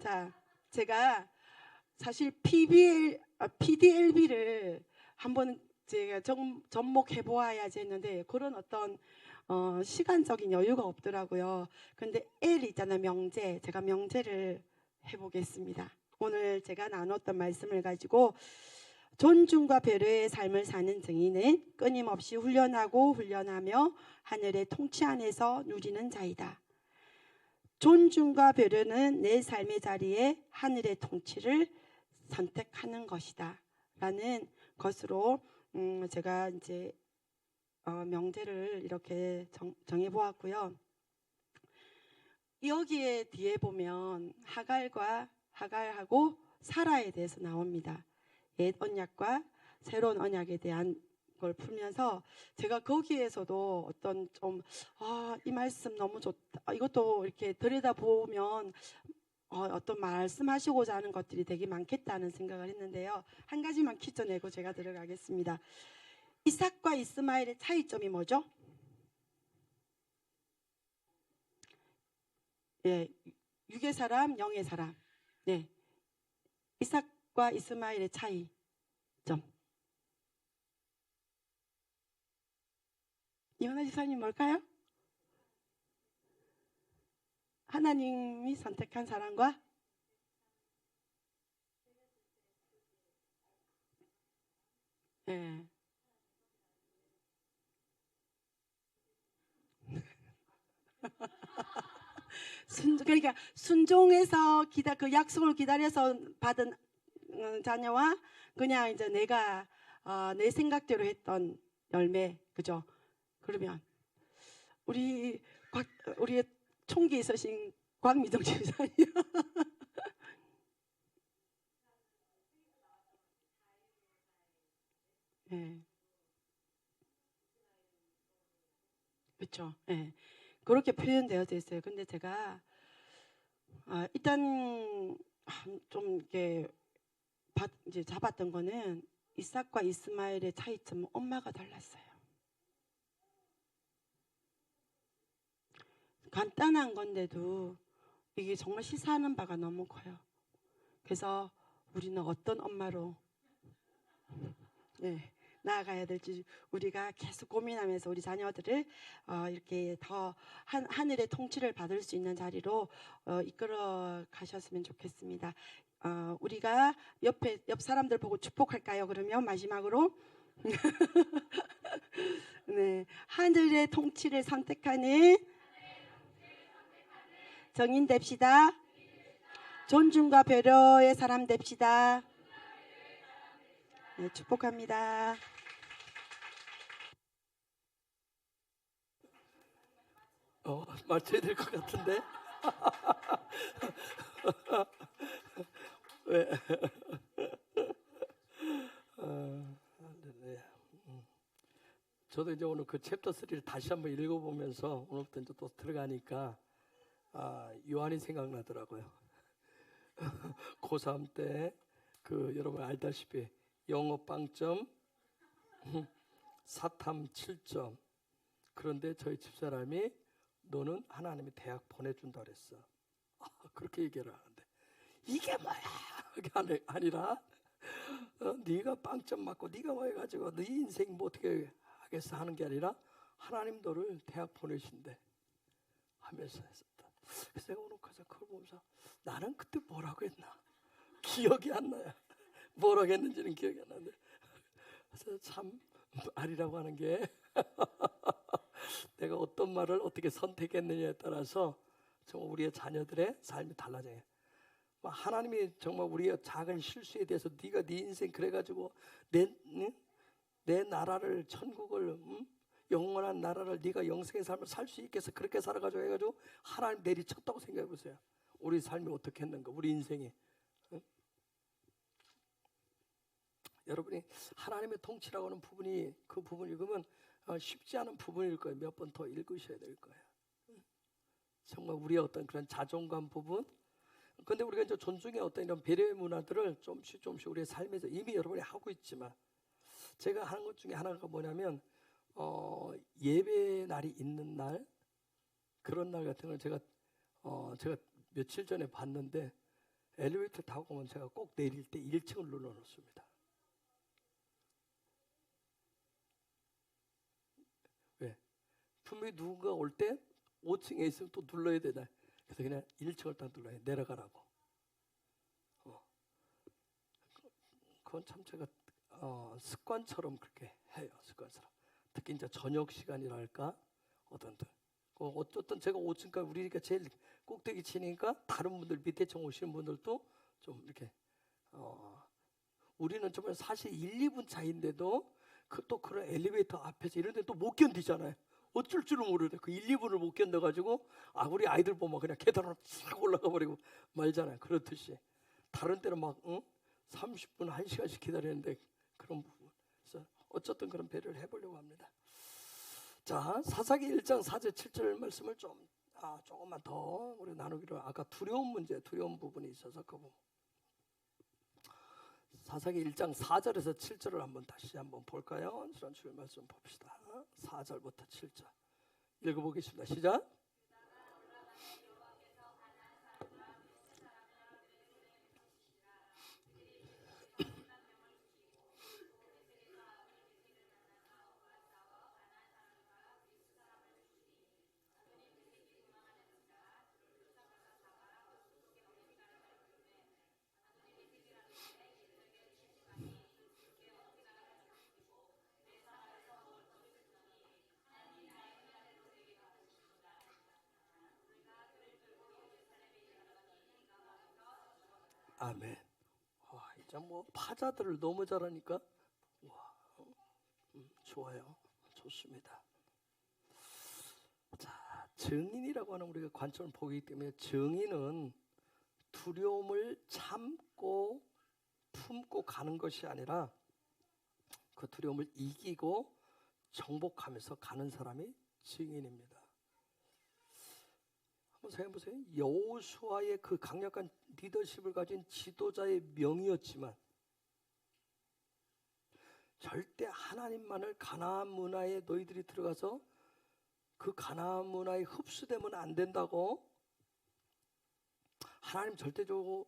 자, 제가 사실 PDLB를 한번 제가 접목해 보아야지 했는데 그런 어떤 시간적인 여유가 없더라고요. 근데 L 있잖아요, 명제. 제가 명제를 해보겠습니다. 오늘 제가 나눴던 말씀을 가지고 존중과 배려의 삶을 사는 증인은 끊임없이 훈련하며 하늘의 통치 안에서 누리는 자이다. 존중과 배려는 내 삶의 자리에 하늘의 통치를 선택하는 것이다. 라는 것으로 제가 이제 명제를 이렇게 정해보았고요. 여기에 뒤에 보면 하갈하고 사라에 대해서 나옵니다. 옛 언약과 새로운 언약에 대한 걸 풀면서 제가 거기에서도 어떤 이 말씀 너무 좋다. 이것도 이렇게 들여다보면 어떤 말씀하시고자 하는 것들이 되게 많겠다는 생각을 했는데요. 한 가지만 퀴즈 내고 제가 들어가겠습니다. 이삭과 이스마엘의 차이점이 뭐죠? 육의 사람, 영의 사람. 네. 이삭과 이스마엘의 차이점. 이현아 지사님 뭘까요? 하나님이 선택한 사람과 그러니까 순종해서 그 약속을 기다려서 받은 자녀와 그냥 이제 내가 내 생각대로 했던 열매, 그죠? 그러면 우리 총기 있으신 곽미정 지사님. 그렇죠. 그렇게 표현되어져 있어요. 근데 제가 일단 좀 이렇게 이제 잡았던 거는 이삭과 이스마엘의 차이점은 엄마가 달랐어요. 간단한 건데도 이게 정말 시사하는 바가 너무 커요. 그래서 우리는 어떤 엄마로 나아가야 될지 우리가 계속 고민하면서 우리 자녀들을 이렇게 더 하늘의 통치를 받을 수 있는 자리로 이끌어 가셨으면 좋겠습니다. 우리가 옆 사람들 보고 축복할까요? 그러면 마지막으로 네, 하늘의 통치를 선택하는 정인 됩시다. 존중과 배려의 사람 됩시다. 네, 축복합니다. 맞춰야 될 것 같은데. 왜? 저도 이제 오늘 그 챕터 3를 다시 한번 읽어보면서 오늘부터 이제 또 들어가니까 요한이 생각나더라고요. 고3 때 그 여러분 알다시피 영어 빵점, 사탐 7점. 그런데 저희 집사람이 너는 하나님이 대학 보내준다 그랬어. 그렇게 얘기를 하는데 이게 뭐야? 그게 아니라 네가 빵점 맞고 네가 뭐 해가지고 네 인생 뭐 어떻게 하겠어 하는 게 아니라 하나님 너를 대학 보내신대 하면서 했었다. 그래서 내가 오늘 가서 그걸 보면서 나는 그때 뭐라고 했나 기억이 안 나요. 뭐라고 했는지는 기억이 안 나는데 그래서 참 말이라고 하는 게 내가 어떤 말을 어떻게 선택했느냐에 따라서 정말 우리의 자녀들의 삶이 달라져요. 하나님이 정말 우리의 작은 실수에 대해서 네가 네 인생 그래가지고 내 나라를 천국을 영원한 나라를 네가 영생의 삶을 살 수 있게 해서 그렇게 살아가지고 해가지고 하나님 내리쳤다고 생각해 보세요. 우리 삶이 어떻게 했는가 우리 인생이. 여러분이 하나님의 통치라고 하는 부분이 그 부분 읽으면 쉽지 않은 부분일 거예요. 몇 번 더 읽으셔야 될 거예요. 정말 우리의 어떤 그런 자존감 부분. 근데 우리가 이제 존중의 어떤 이런 배려의 문화들을 조금씩 우리의 삶에서 이미 여러분이 하고 있지만 제가 하는 것 중에 하나가 뭐냐면 예배 날이 있는 날 그런 날 같은 걸 제가 며칠 전에 봤는데 엘리베이터 타고 오면 제가 꼭 내릴 때 1층을 눌러놓습니다. 왜? 분명히 누군가 올 때 5층에 있으면 또 눌러야 되나. 그래서 그냥 1층을 딱 눌러요. 내려가라고. 그건 참 제가 습관처럼 그렇게 해요. 습관처럼. 특히 이제 저녁 시간이랄까 어떤들. 어쨌든 제가 5층까지 우리가 제일 꼭대기 치니까 다른 분들 밑에 층 오시는 분들도 좀 이렇게 우리는 정말 사실 1, 2분 차인데도 또 그런 엘리베이터 앞에서 이런 데 또 못 견디잖아요. 어쩔 줄을 모르는데 그 1, 2분을 못 견뎌가지고 우리 아이들 보면 그냥 계단으로 싹 올라가 버리고 말잖아요. 그렇듯이 다른 때는 막 30분, 1시간씩 기다리는데 그런 부분. 그래서 어쨌든 그런 배려를 해보려고 합니다. 자, 사사기 1장 4절 7절 말씀을 조금만 더 우리 나누기로. 아까 두려운 부분이 있어서 그 부분. 사사기 1장 4절에서 7절을 다시 한번 볼까요? 그런 주의 말씀 봅시다. 4절부터 7절 읽어보겠습니다. 시작. 아멘. 이제 뭐 파자들을 너무 잘하니까 좋아요. 좋습니다. 자, 증인이라고 하는 우리가 관점을 보기 때문에 증인은 두려움을 참고 품고 가는 것이 아니라 그 두려움을 이기고 정복하면서 가는 사람이 증인입니다. 한번 생각해보세요. 여호수아의 그 강력한 리더십을 가진 지도자의 명이었지만 절대 하나님만을 가나안 문화에 너희들이 들어가서 그 가나안 문화에 흡수되면 안 된다고, 하나님 절대적으로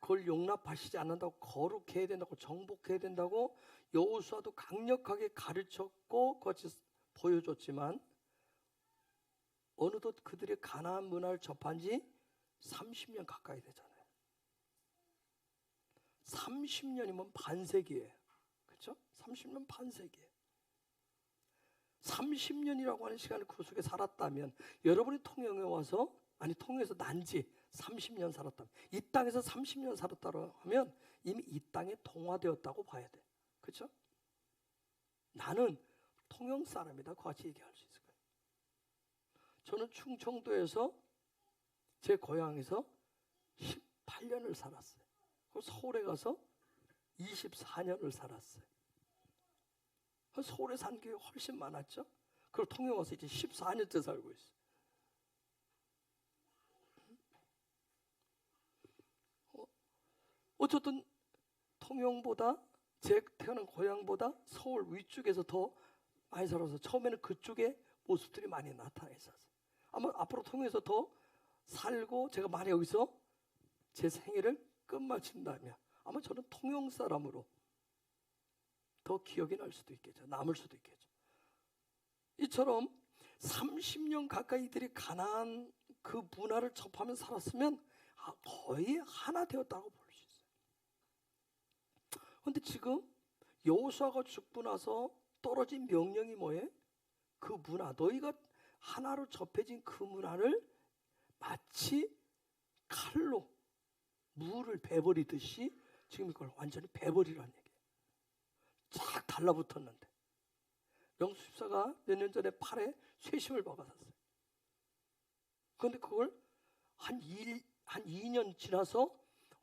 그걸 용납하시지 않는다고, 거룩해야 된다고, 정복해야 된다고 여호수아도 강력하게 가르쳤고 같이 보여줬지만 어느덧 그들의 가나안 문화를 접한 지 30년 가까이 되잖아요. 30년이면 반세기예요. 그렇죠? 30년 반세기예요. 30년이라고 하는 시간을 그 속에 살았다면, 여러분이 통영에 와서, 통영에서 난지 30년 살았다면, 이 땅에서 30년 살았다고 하면 이미 이 땅에 동화되었다고 봐야 돼. 그렇죠? 나는 통영 사람이다, 같이 얘기할 수 있을 거예요. 저는 충청도에서, 제 고향에서 18년을 살았어요. 그리고 서울에 가서 24년을 살았어요. 서울에 산 교회 훨씬 많았죠. 그리고 통영 와서 이제 14년째 살고 있어요. 어쨌든 통영보다 제 태어난 고향보다 서울 위쪽에서 더 많이 살아서 처음에는 그쪽에 모습들이 많이 나타나 있었어요. 아마 앞으로 통영에서 더 살고 제가 만약 여기서 제 생애를 끝마친다면 아마 저는 통영 사람으로 더 기억이 날 수도 있겠죠. 남을 수도 있겠죠. 이처럼 30년 가까이 이들이 가나안 그 문화를 접하며 살았으면 거의 하나 되었다고 볼 수 있어요. 그런데 지금 여호수아가 죽고 나서 떨어진 명령이 뭐예요? 그 문화, 너희가 하나로 접해진 그 문화를 마치 칼로 물을 베버리듯이 지금 이걸 완전히 베버리라는 얘기예요. 쫙 달라붙었는데 영수 집사가 몇 년 전에 팔에 쇠심을 박았었어요. 그런데 그걸 한 2년 지나서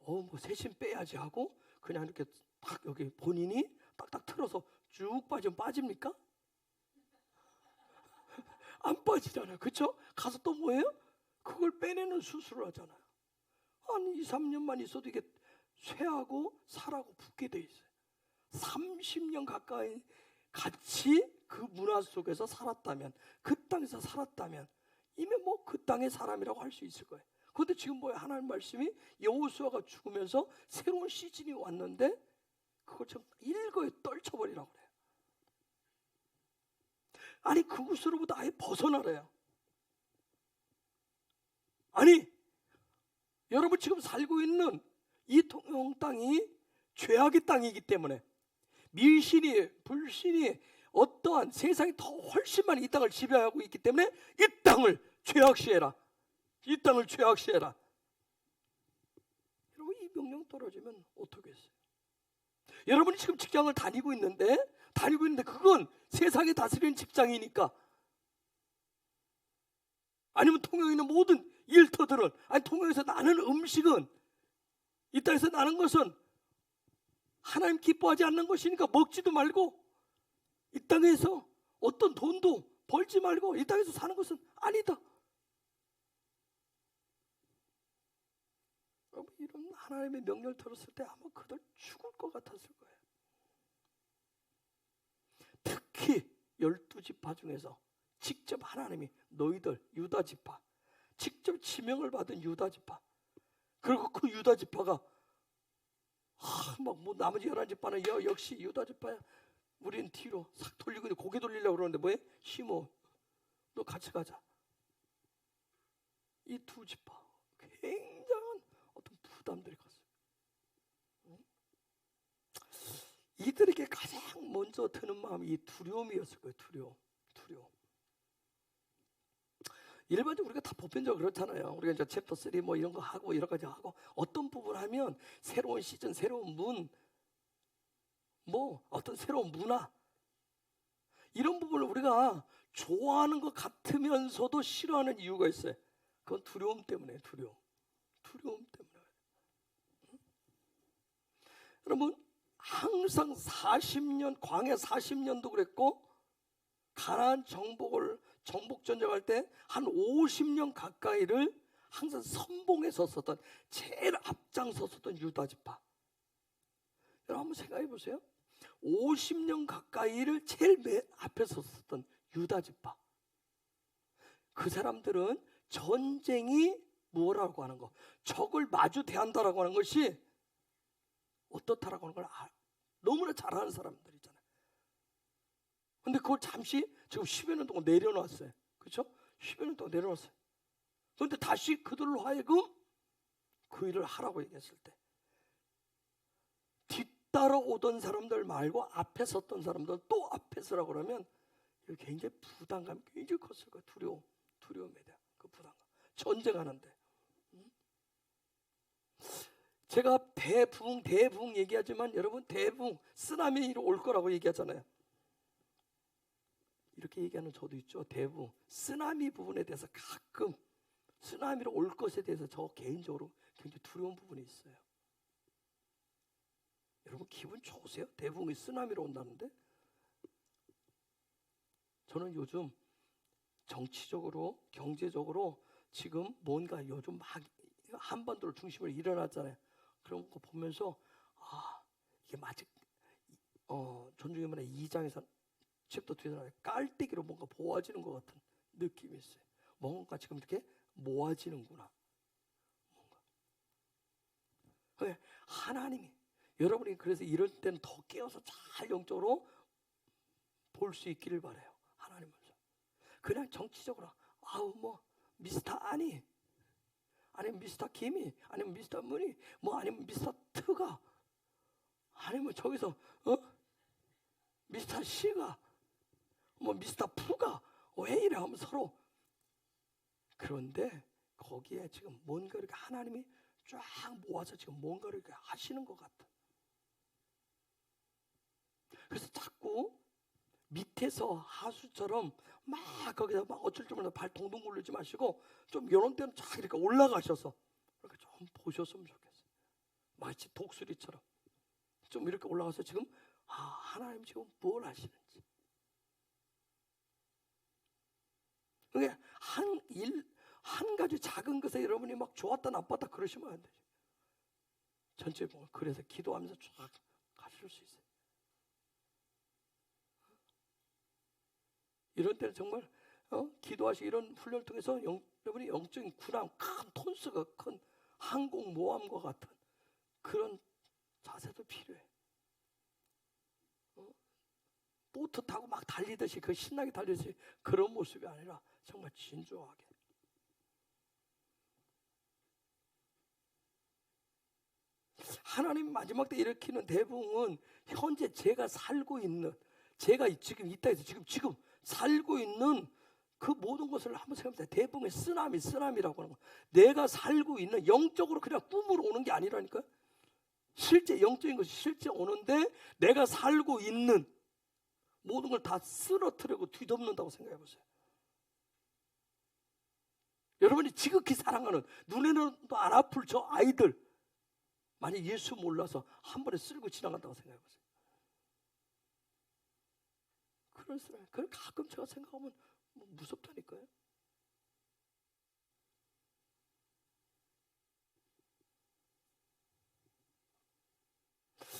뭐 쇠심 빼야지 하고 그냥 이렇게 딱 여기 본인이 딱딱 틀어서 쭉 빠지면 빠집니까? 안 빠지잖아요. 그렇죠? 가서 또 뭐예요? 그걸 빼내는 수술을 하잖아요. 한 2, 3년만 있어도 이게 쇠하고 살하고 붙게 돼 있어요. 30년 가까이 같이 그 문화 속에서 살았다면, 그 땅에서 살았다면 이미 뭐 그 땅의 사람이라고 할 수 있을 거예요. 그런데 지금 뭐예요? 하나님 말씀이 여호수아가 죽으면서 새로운 시즌이 왔는데 그걸 좀 일거에 떨쳐버리라고 그래요. 아니 그곳으로부터 아예 벗어나래요. 아니 여러분 지금 살고 있는 이 통영 땅이 죄악의 땅이기 때문에 미신이 불신이 어떠한 세상이 더 훨씬 많이 이 땅을 지배하고 있기 때문에 이 땅을 죄악시해라. 이 땅을 죄악시해라. 여러분 이 명령 떨어지면 어떻게 했어요? 여러분이 지금 직장을 다니고 있는데 그건 세상에 다스리는 직장이니까, 아니면 통영에 있는 모든 일터들은, 아니 통영에서 나는 음식은, 이 땅에서 나는 것은 하나님 기뻐하지 않는 것이니까 먹지도 말고 이 땅에서 어떤 돈도 벌지 말고 이 땅에서 사는 것은 아니다. 이런 하나님의 명령을 들었을 때 아마 그들 죽을 것 같았을 거예요. 특히 12지파 중에서 직접 하나님이 너희들 유다지파, 직접 지명을 받은 유다지파, 그리고 그 유다지파가 뭐 나머지 11지파는 역시 유다지파야, 우린 뒤로 싹 돌리고 고개 돌리려고 그러는데 뭐해? 시몬 너 같이 가자. 이 두 지파 굉장한 어떤 부담들이 갔어요. 이들에게 가장 먼저 드는 마음이 이 두려움이었을 거예요. 두려움. 일반적으로 우리가 다 보편적으로 그렇잖아요. 우리가 이제 챕터 3 뭐 이런 거 하고 여러 가지 하고 어떤 부분 하면 새로운 시즌, 새로운 뭐 어떤 새로운 문화, 이런 부분을 우리가 좋아하는 것 같으면서도 싫어하는 이유가 있어요. 그건 두려움 때문에. 두려움 때문에. 여러분 항상 40년 광야 40년도 그랬고 가나안 정복 전쟁할 때 한 50년 가까이를 항상 선봉에 섰었던, 제일 앞장섰었던 유다지파. 여러분 한번 생각해 보세요. 50년 가까이를 제일 맨 앞에 섰었던 유다지파. 그 사람들은 전쟁이 뭐라고 하는 거, 적을 마주 대한다라고 하는 것이 어떻다라고 하는 걸 너무나 잘 아는 사람들이잖아요. 근데 그걸 잠시 지금 10여 년 동안 내려놨어요. 그렇죠? 10여 년 동안 내려놨어요. 그런데 다시 그들로 하여금 그 일을 하라고 얘기했을 때 뒤따라오던 사람들 말고 앞에 섰던 사람들 또 앞에 서라고 그러면 굉장히 부담감이 굉장히 컸을 거예요. 두려움에 대한 그 부담감. 전쟁하는데. 제가 대붕 얘기하지만 여러분 대붕 쓰나미 올 거라고 얘기하잖아요. 이렇게 얘기하는 저도 있죠. 대붕 쓰나미 부분에 대해서 가끔 쓰나미로 올 것에 대해서 저 개인적으로 굉장히 두려운 부분이 있어요. 여러분 기분 좋으세요? 대붕이 쓰나미로 온다는데? 저는 요즘 정치적으로, 경제적으로 지금 뭔가 요즘 막 한반도를 중심으로 일어났잖아요. 그런 거 보면서 이게 마치 존중의 문화 2장에서 챕터 2에서 깔때기로 뭔가 모아지는 것 같은 느낌이 있어요. 뭔가 지금 이렇게 모아지는구나. 뭔가. 하나님이 여러분이 그래서 이럴 때는 더 깨어서 잘 영적으로 볼 수 있기를 바라요. 하나님을 그냥 정치적으로 뭐 미스터 아니, 아니면 미스터 김이, 아니면 미스터 문이, 뭐 아니면 미스터 트가, 아니면 저기서 미스터 씨가, 뭐 미스터 푸가 왜 이래 하면 서로. 그런데 거기에 지금 뭔가 이렇게 하나님이 쫙 모아서 지금 뭔가 이렇게 하시는 것 같아. 그래서 자꾸 밑에서 하수처럼 막 거기서 막 어쩔 줄 몰라 발 동동 굴리지 마시고 좀 이런 때는 쫙 이렇게 올라가셔서 이렇게 좀 보셨으면 좋겠어요. 마치 독수리처럼 좀 이렇게 올라가서 지금 하나님 지금 뭘 하시는지. 그게 한 가지 작은 것에 여러분이 막 좋았다 나빴다 그러시면 안 되죠. 전체 보면 그래서 기도하면서 쫙 가실 수 있어요. 이런 때는 정말 기도하시고 이런 훈련을 통해서 여러분이 영적인 군함, 큰 톤스가 큰 항공 모함과 같은 그런 자세도 필요해. 보트 타고 막 달리듯이 그 신나게 달리듯이 그런 모습이 아니라 정말 진중하게. 하나님 마지막 때 일으키는 대부분 현재 제가 살고 있는, 제가 지금 이 땅에서 지금 살고 있는 그 모든 것을 한번 생각해보세요. 대부분의 쓰나미라고 하는 거. 내가 살고 있는 영적으로 그냥 꿈으로 오는 게 아니라니까요. 실제 영적인 것이 실제 오는데 내가 살고 있는 모든 걸 다 쓰러뜨리고 뒤덮는다고 생각해보세요. 여러분이 지극히 사랑하는 눈에는도 안 아플 저 아이들 만약 예수 몰라서 한 번에 쓸고 지나간다고 생각해보세요. 그런 사람, 그걸 가끔 제가 생각하면 무섭다니까요.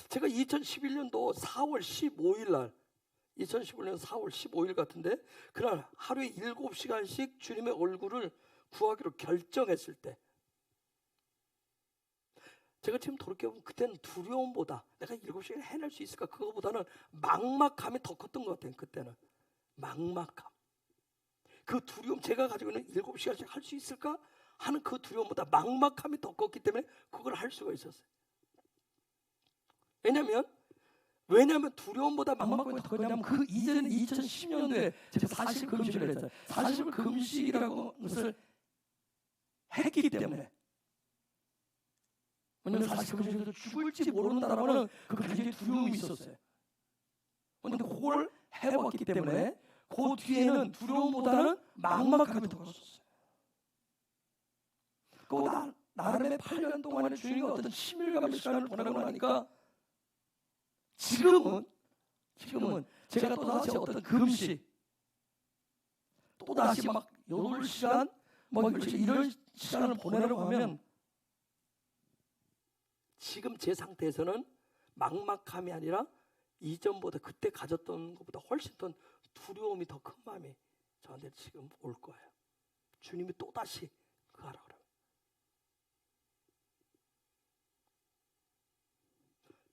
제가 2011년도 4월 15일 날 2015년 4월 15일 같은데 그날 하루에 7시간씩 주님의 얼굴을 구하기로 결정했을 때 제가 지금 돌이켜보면 그때는 두려움보다 내가 7시간 해낼 수 있을까 그거보다는 막막함이 더 컸던 것 같아요. 그때는 막막함, 그 두려움, 제가 가지고 있는 7시간씩 할 수 있을까 하는 그 두려움보다 막막함이 더 컸기 때문에 그걸 할 수가 있었어요. 왜냐하면 두려움보다 막막함이 더 컸냐면 그 이전에 2010년도에 제가 40일 금식을 했어요. 40일 금식이라고 것을 했기 때문에. 왜냐하면 40일 금식에서 죽을지 모른다라고는 그 굉장히 두려움이 있었어요. 그런데 그걸 해왔기 때문에 그 뒤에는 두려움보다는 막막함이 더 컸었어요. 그 나름의 8년 동안의 주님이 어떤 친밀감의 시간을 보내고 나니까 지금은 제가 또다시 어떤 금식, 또다시 막 8시간 이런 시간을 보내려고 하면 지금 제 상태에서는 막막함이 아니라 이전보다 그때 가졌던 것보다 훨씬 더 두려움이 더 큰 마음이 저한테 지금 올 거예요. 주님이 또다시 그거 하라 그래요.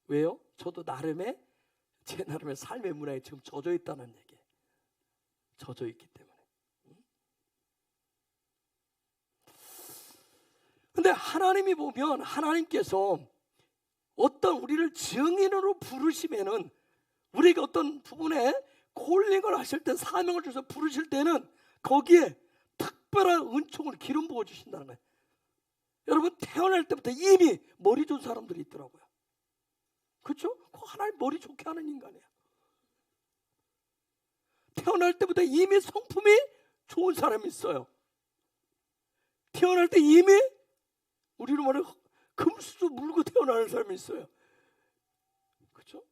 왜요? 저도 제 나름의 삶의 문화에 지금 젖어 있다는 얘기예요. 젖어 있기 때문에. 근데 하나님이 보면 하나님께서 어떤 우리를 증인으로 부르시면은 우리가 어떤 부분에 콜링을 하실 때 사명을 주셔서 부르실 때는 거기에 특별한 은총을 기름 부어 주신다는 거예요. 여러분 태어날 때부터 이미 머리 좋은 사람들이 있더라고요. 그렇죠? 그 하나님 머리 좋게 하는 인간이에요. 태어날 때부터 이미 성품이 좋은 사람이 있어요. 태어날 때 이미 우리로 말해 금수저 물고 태어나는 사람이 있어요. 그렇죠?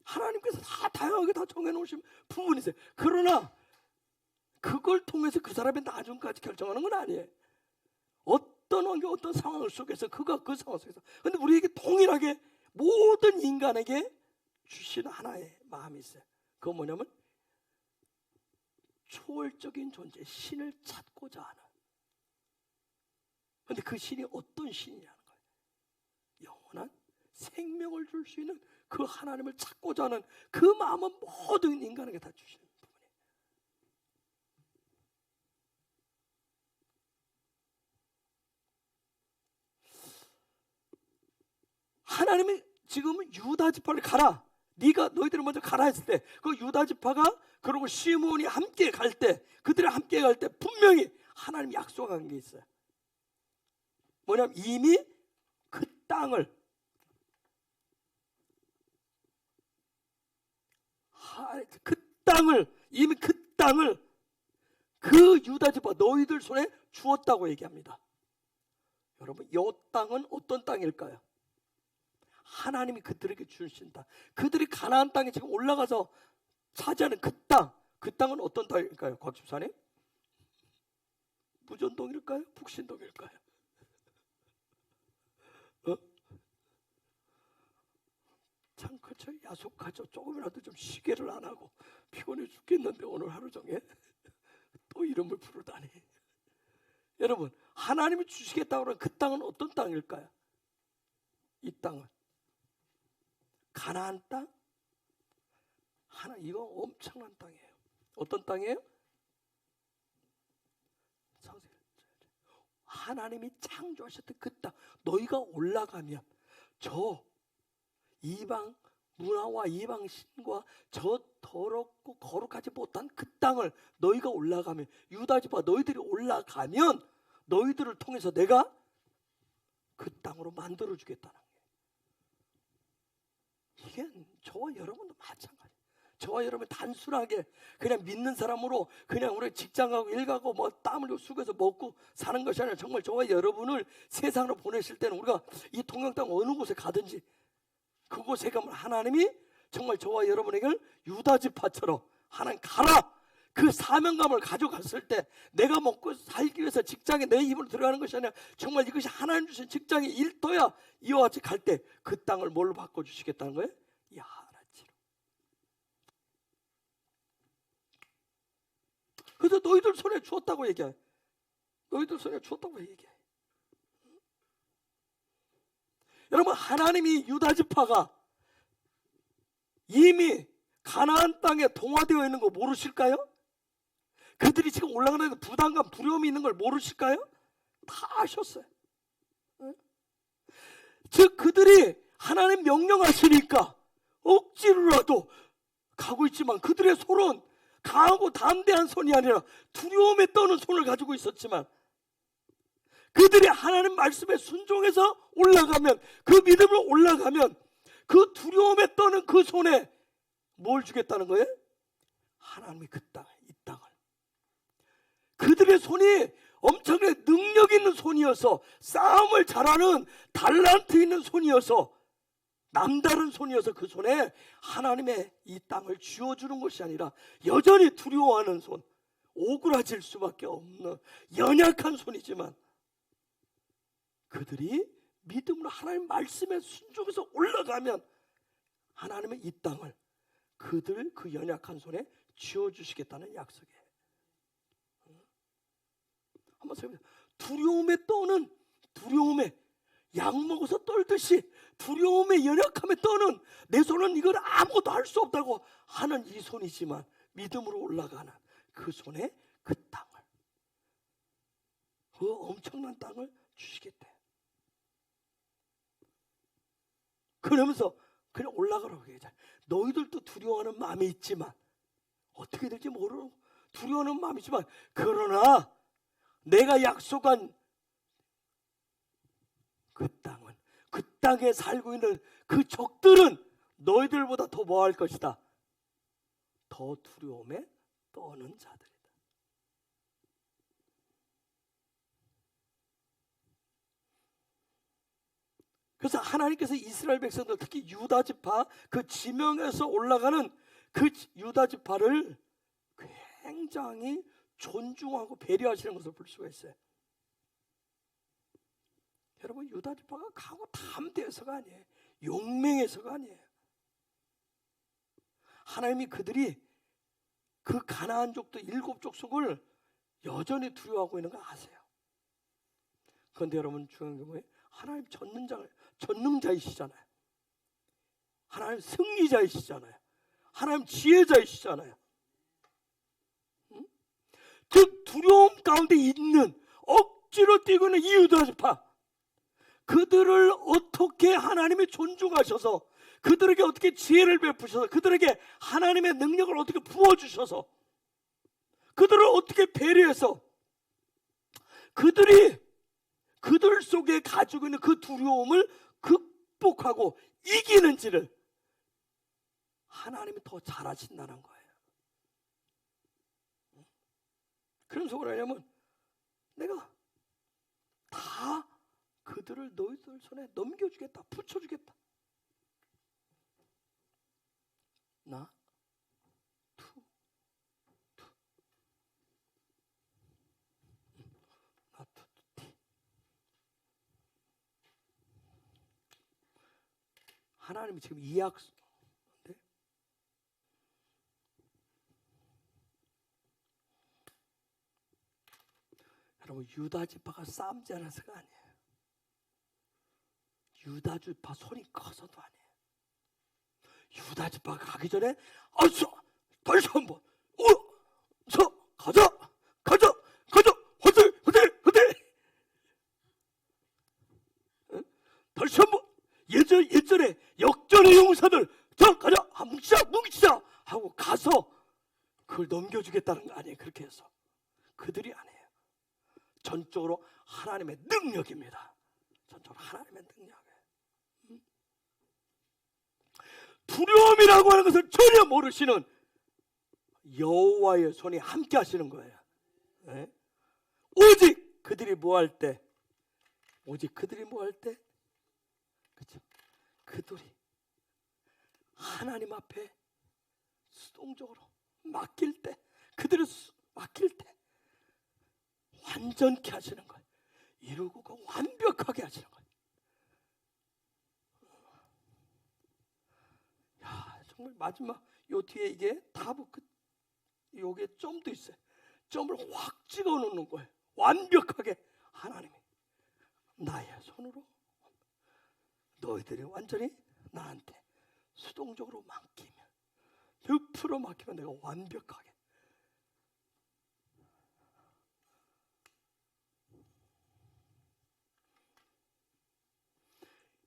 하나님께서 다 다양하게 다 정해놓으신 부분이 있어요. 그러나 그걸 통해서 그 사람의 나중까지 결정하는 건 아니에요. 어떤 환경, 어떤 상황 속에서 그가 그 상황 속에서. 근데 우리에게 동일하게 모든 인간에게 주시는 하나의 마음이 있어요. 그건 뭐냐면 초월적인 존재, 신을 찾고자 하는. 근데 그 신이 어떤 신이냐는 거예요. 영원한 생명을 줄 수 있는 그 하나님을 찾고자 하는 그 마음은 모든 인간에게 다 주시는 부분이에요. 하나님이 지금은 유다 지파를 가라, 네가 너희들을 먼저 가라 했을 때 그 유다 지파가 그리고 시므온이 함께 갈 때, 그들이 함께 갈 때 분명히 하나님이 약속한 게 있어요. 뭐냐면 이미 그 땅을 이미 그 땅을 그 유다 지파 너희들 손에 주었다고 얘기합니다. 여러분, 이 땅은 어떤 땅일까요? 하나님이 그들에게 주신 땅, 그들이 가나안 땅에 지금 올라가서 차지하는 그 땅은 어떤 땅일까요? 곽 집사님, 무전동일까요? 북신동일까요? 참 그렇죠. 야속하죠. 조금이라도 좀 시계를 안 하고 피곤해 죽겠는데 오늘 하루 종일 또 이름을 부르다니. 여러분, 하나님이 주시겠다고 하는 그 땅은 어떤 땅일까요? 이 땅은 가나안 땅? 이거 엄청난 땅이에요. 어떤 땅이에요? 하나님이 창조하셨던 그 땅, 너희가 올라가면 저 이방 문화와 이방 신과 저 더럽고 거룩하지 못한 그 땅을 너희가 올라가면, 유다 지파 너희들이 올라가면 너희들을 통해서 내가 그 땅으로 만들어 주겠다는 거예요. 이게 저와 여러분도 마찬가지예요. 저와 여러분 단순하게 그냥 믿는 사람으로 그냥 우리 직장 가고 일 가고 뭐 땀 흘리고 수고해서 먹고 사는 것이 아니라 정말 저와 여러분을 세상으로 보내실 때는 우리가 이 동양 땅 어느 곳에 가든지 그곳에 가면 하나님이 정말 저와 여러분에게 유다 지파처럼 하나님 가라, 그 사명감을 가져갔을 때 내가 먹고 살기 위해서 직장에 내 힘으로 들어가는 것이 아니라 정말 이것이 하나님 주신 직장의 일터야, 이와 같이 갈 때 그 땅을 뭘로 바꿔주시겠다는 거예요? 이 하나지로. 그래서 너희들 손에 주었다고 얘기해. 너희들 손에 주었다고 얘기해. 여러분, 하나님이 유다 지파가 이미 가나안 땅에 동화되어 있는 거 모르실까요? 그들이 지금 올라가는 부담감, 두려움이 있는 걸 모르실까요? 다 아셨어요. 즉 그들이 하나님 명령하시니까 억지로라도 가고 있지만 그들의 손은 강하고 담대한 손이 아니라 두려움에 떠는 손을 가지고 있었지만, 그들이 하나님 말씀에 순종해서 올라가면, 그 믿음으로 올라가면 그 두려움에 떠는 그 손에 뭘 주겠다는 거예요? 하나님이 그 땅, 이 땅을. 그들의 손이 엄청나게 능력 있는 손이어서, 싸움을 잘하는 달란트 있는 손이어서, 남다른 손이어서 그 손에 하나님의 이 땅을 쥐어주는 것이 아니라 여전히 두려워하는 손, 오그라질 수밖에 없는 연약한 손이지만 그들이 믿음으로 하나님 말씀에 순종해서 올라가면 하나님의 이 땅을 그들 그 연약한 손에 쥐어주시겠다는 약속이에요. 한번 생각해보세요. 두려움에 떠는, 두려움에 약 먹어서 떨듯이 두려움에 연약함에 떠는 내 손은 이걸 아무것도 할 수 없다고 하는 이 손이지만 믿음으로 올라가는 그 손에 그 땅을, 그 엄청난 땅을 주시겠대. 그러면서 그냥 올라가라고 얘기하잖아요. 너희들도 두려워하는 마음이 있지만, 어떻게 될지 모르는 두려워하는 마음이지만, 그러나 내가 약속한 그 땅은, 그 땅에 살고 있는 그 적들은 너희들보다 더 뭐할 것이다? 더 두려움에 떠는 자들이다. 그래서 하나님께서 이스라엘 백성들, 특히 유다 지파, 그 지명에서 올라가는 그 유다 지파를 굉장히 존중하고 배려하시는 것을 볼 수가 있어요. 여러분, 유다 지파가 강하고 담대해서가 아니에요. 용맹해서가 아니에요. 하나님이 그들이 그 가나안 족도 7족속을 여전히 두려워하고 있는 거 아세요? 그런데 여러분, 중요한 게 뭐예요? 하나님 전능자이시잖아요. 하나님 승리자이시잖아요. 하나님 지혜자이시잖아요. 그 두려움 가운데 있는, 억지로 뛰고 있는 이 유다 지파, 그들을 어떻게 하나님이 존중하셔서, 그들에게 어떻게 지혜를 베푸셔서, 그들에게 하나님의 능력을 어떻게 부어주셔서, 그들을 어떻게 배려해서 그들이 그들 속에 가지고 있는 그 두려움을 극복하고 이기는지를 하나님이 더 잘하신다는 거예요. 그래서 뭐냐면, 내가 다 그들을 너희들 손에 넘겨주겠다, 붙여주겠다. 나 하나님이 지금 이 약속, 여러분, 유다 지파가 싸움 잘해서가 아니에요. 유다 지파 손이 커서도 아니에요. 유다 지파가 가기 전에 다시 한번 가자 다시 한번 예전에 역전의 용사들 가자, 뭉치자 하고 가서 그걸 넘겨주겠다는 거 아니에요. 그렇게 해서 그들이 아니에요. 전적으로 하나님의 능력입니다. 전적으로 하나님의 능력이에요. 두려움이라고 하는 것을 전혀 모르시는 여호와의 손이 함께 하시는 거예요. 네? 오직 그들이 뭐할 때, 그렇죠? 그들이 하나님 앞에 수동적으로 맡길 때, 그들을 맡길 때 완전케 하시는 거예요. 이루고 완벽하게 하시는 거예요. 야, 정말 마지막 요 뒤에 이게 다부 끝, 요게 점도 있어요. 점을 확 찍어 놓는 거예요. 완벽하게 하나님이 나의 손으로 너희들이 완전히 나한테 수동적으로 맡기면, 100% 맡기면 내가 완벽하게.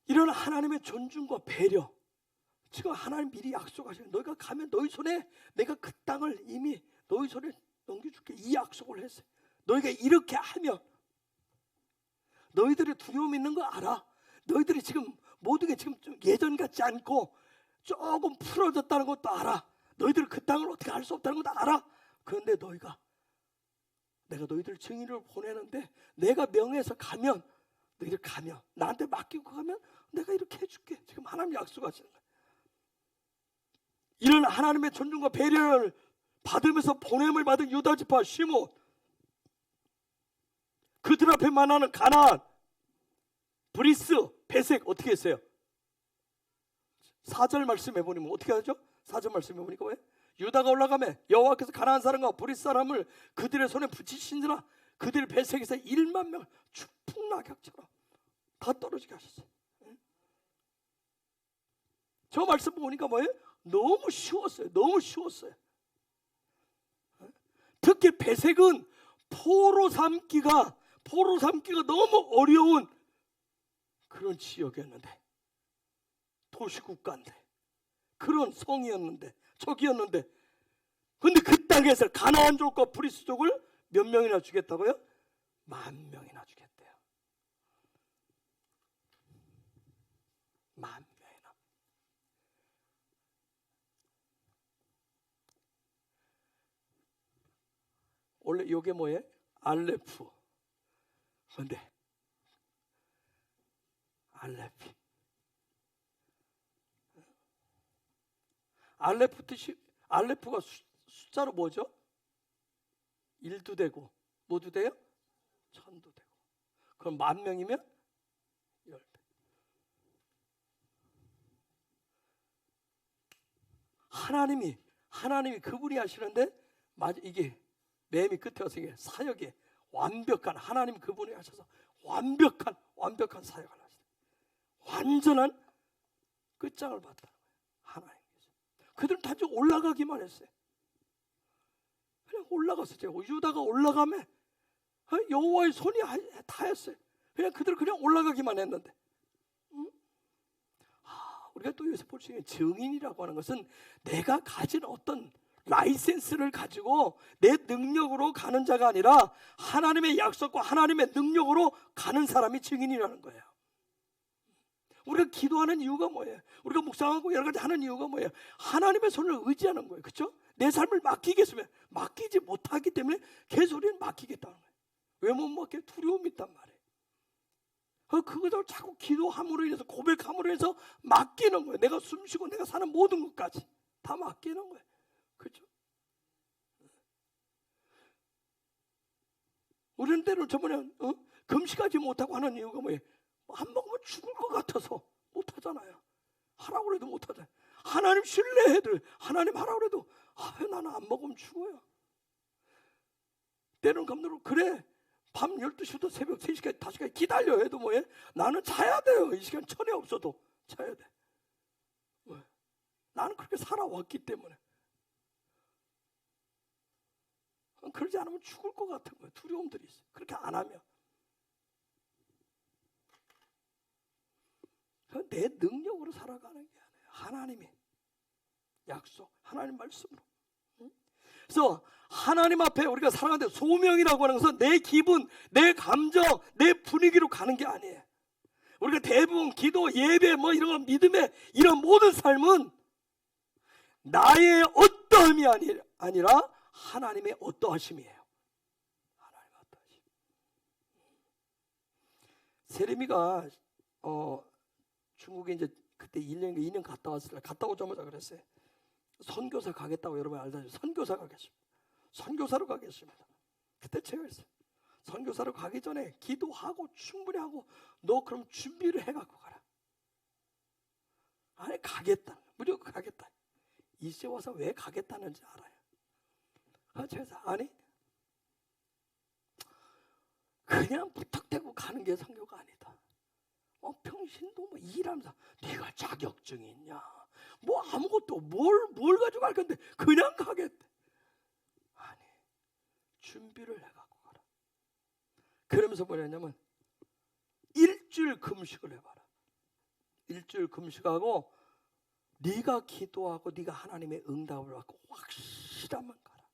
이런 하나님의 존중과 배려, 지금 하나님 미리 약속하시는, 너희가 가면 너희 손에 내가 그 땅을 이미 너희 손에 넘겨줄게, 이 약속을 했어요. 너희가 이렇게 하면, 너희들의 두려움 있는 거 알아. 너희들이 지금 모든 게 지금 좀 예전 같지 않고 조금 풀어졌다는 것도 알아. 너희들이 그 땅을 어떻게 할 수 없다는 것도 알아. 그런데 내가 너희들 증인을 보내는데, 내가 명해서 가면, 너희들 가면, 나한테 맡기고 가면 내가 이렇게 해줄게. 지금 하나님 약속하시는 거예요. 이런 하나님의 존중과 배려를 받으면서 보냄을 받은 유다 지파 시몬, 그들 앞에 만나는 가나안, 브리스, 베색 어떻게 했어요? 4절 말씀해 보니까 어떻게 하죠? 4절 말씀해 보니까 왜? 유다가 올라가며 여호와께서 가나안 사람과 브리스 사람을 그들의 손에 붙이신지라 그들 베색에서 1만 명을 추풍낙엽처럼 다 떨어지게 하셨어요. 저 말씀 보니까 뭐예요? 너무 쉬웠어요. 너무 쉬웠어요. 특히 베색은 포로 삼기가 너무 어려운 그런 지역이었는데, 도시국가인데, 그런 성이었는데, 족이었는데, 근데 그 땅에서 가나안족과 브리스족을 몇 명이나 주겠다고요? 10,000명이나 주겠대요. 10,000명이나. 원래 이게 뭐예요? 알레프. 근데 알레프 뜻이, 알레프가 숫자로 뭐죠? 1도 되고 뭐도 돼요? 1000도 되고. 그럼 10,000명이면 10배. 하나님이 그분이 하시는데 맞아, 이게 매미 끝에 와서 이게 사역에 완벽한 하나님 그분이 하셔서 완벽한 사역을 하셨어요. 완전한 끝장을 봤다는 거예요. 하나님께서. 그들은 단지 올라가기만 했어요. 그냥 올라갔어요. 유다가 올라가면 여호와의 손이 다 했어요. 그들은 그냥 올라가기만 했는데. 우리가 또 여기서 볼 수 있는 증인이라고 하는 것은 내가 가진 어떤 라이센스를 가지고 내 능력으로 가는 자가 아니라 하나님의 약속과 하나님의 능력으로 가는 사람이 증인이라는 거예요. 우리가 기도하는 이유가 뭐예요? 우리가 묵상하고 여러 가지 하는 이유가 뭐예요? 하나님의 손을 의지하는 거예요. 그렇죠? 내 삶을 맡기겠으면 맡기지 못하기 때문에 계속 우리는 맡기겠다는 거예요. 왜 못 맡겨? 두려움이 있단 말이에요. 그것을 자꾸 기도함으로 인해서 고백함으로 해서 맡기는 거예요. 내가 숨쉬고 내가 사는 모든 것까지 다 맡기는 거예요. 그렇죠? 우리는 때로 저번에 금식하지 못하고 하는 이유가 뭐예요? 안 먹으면 죽을 것 같아서 못하잖아요. 하라고 해도 못하잖아요. 하나님 신뢰해도 하나님 하라고 해도 왜 나는 안 먹으면 죽어요. 때로는 감독으로 그래 밤 12시부터 새벽 3시까지 5시까지 기다려 해도 뭐해? 나는 자야 돼요. 이 시간 천에 없어도 자야 돼. 왜? 나는 그렇게 살아왔기 때문에. 그러지 않으면 죽을 것 같은 거예요. 두려움들이 있어요. 그렇게 안 하면. 내 능력으로 살아가는 게 아니에요. 하나님의 약속, 하나님 말씀으로. 그래서 하나님 앞에 우리가 살아가는데 소명이라고 하는 것은 내 기분, 내 감정, 내 분위기로 가는 게 아니에요. 우리가 대부분 기도, 예배, 뭐 이런 거 믿음의 이런 모든 삶은 나의 어떠함이 아니라 하나님의 어떠하심이에요. 하나님의 어떠하심. 세레미가 중국에 이제 그때 1년, 2년 갔다 왔을 때 갔다 오자마자 그랬어요. 선교사 가겠다고 여러분 알다시피 선교사 가겠습니다. 선교사로 가겠습니다. 그때 제가 했어요. 선교사로 가기 전에 기도하고 충분히 하고 너 그럼 준비를 해갖고 가라. 아니 가겠다. 무조건 가겠다. 이제 와서 왜 가겠다는지 알아요. 제가 아니 그냥 부탁대고 가는 게 선교가 아니다. 평신도 뭐 일하면서 네가 자격증이 있냐? 뭐 아무것도 뭘 가지고 갈 건데 그냥 가겠대. 아니 준비를 해갖고 가라. 그러면서 뭐냐면 일주일 금식을 해봐라. 일주일 금식하고 네가 기도하고 네가 하나님의 응답을 받고 확실하면 가라.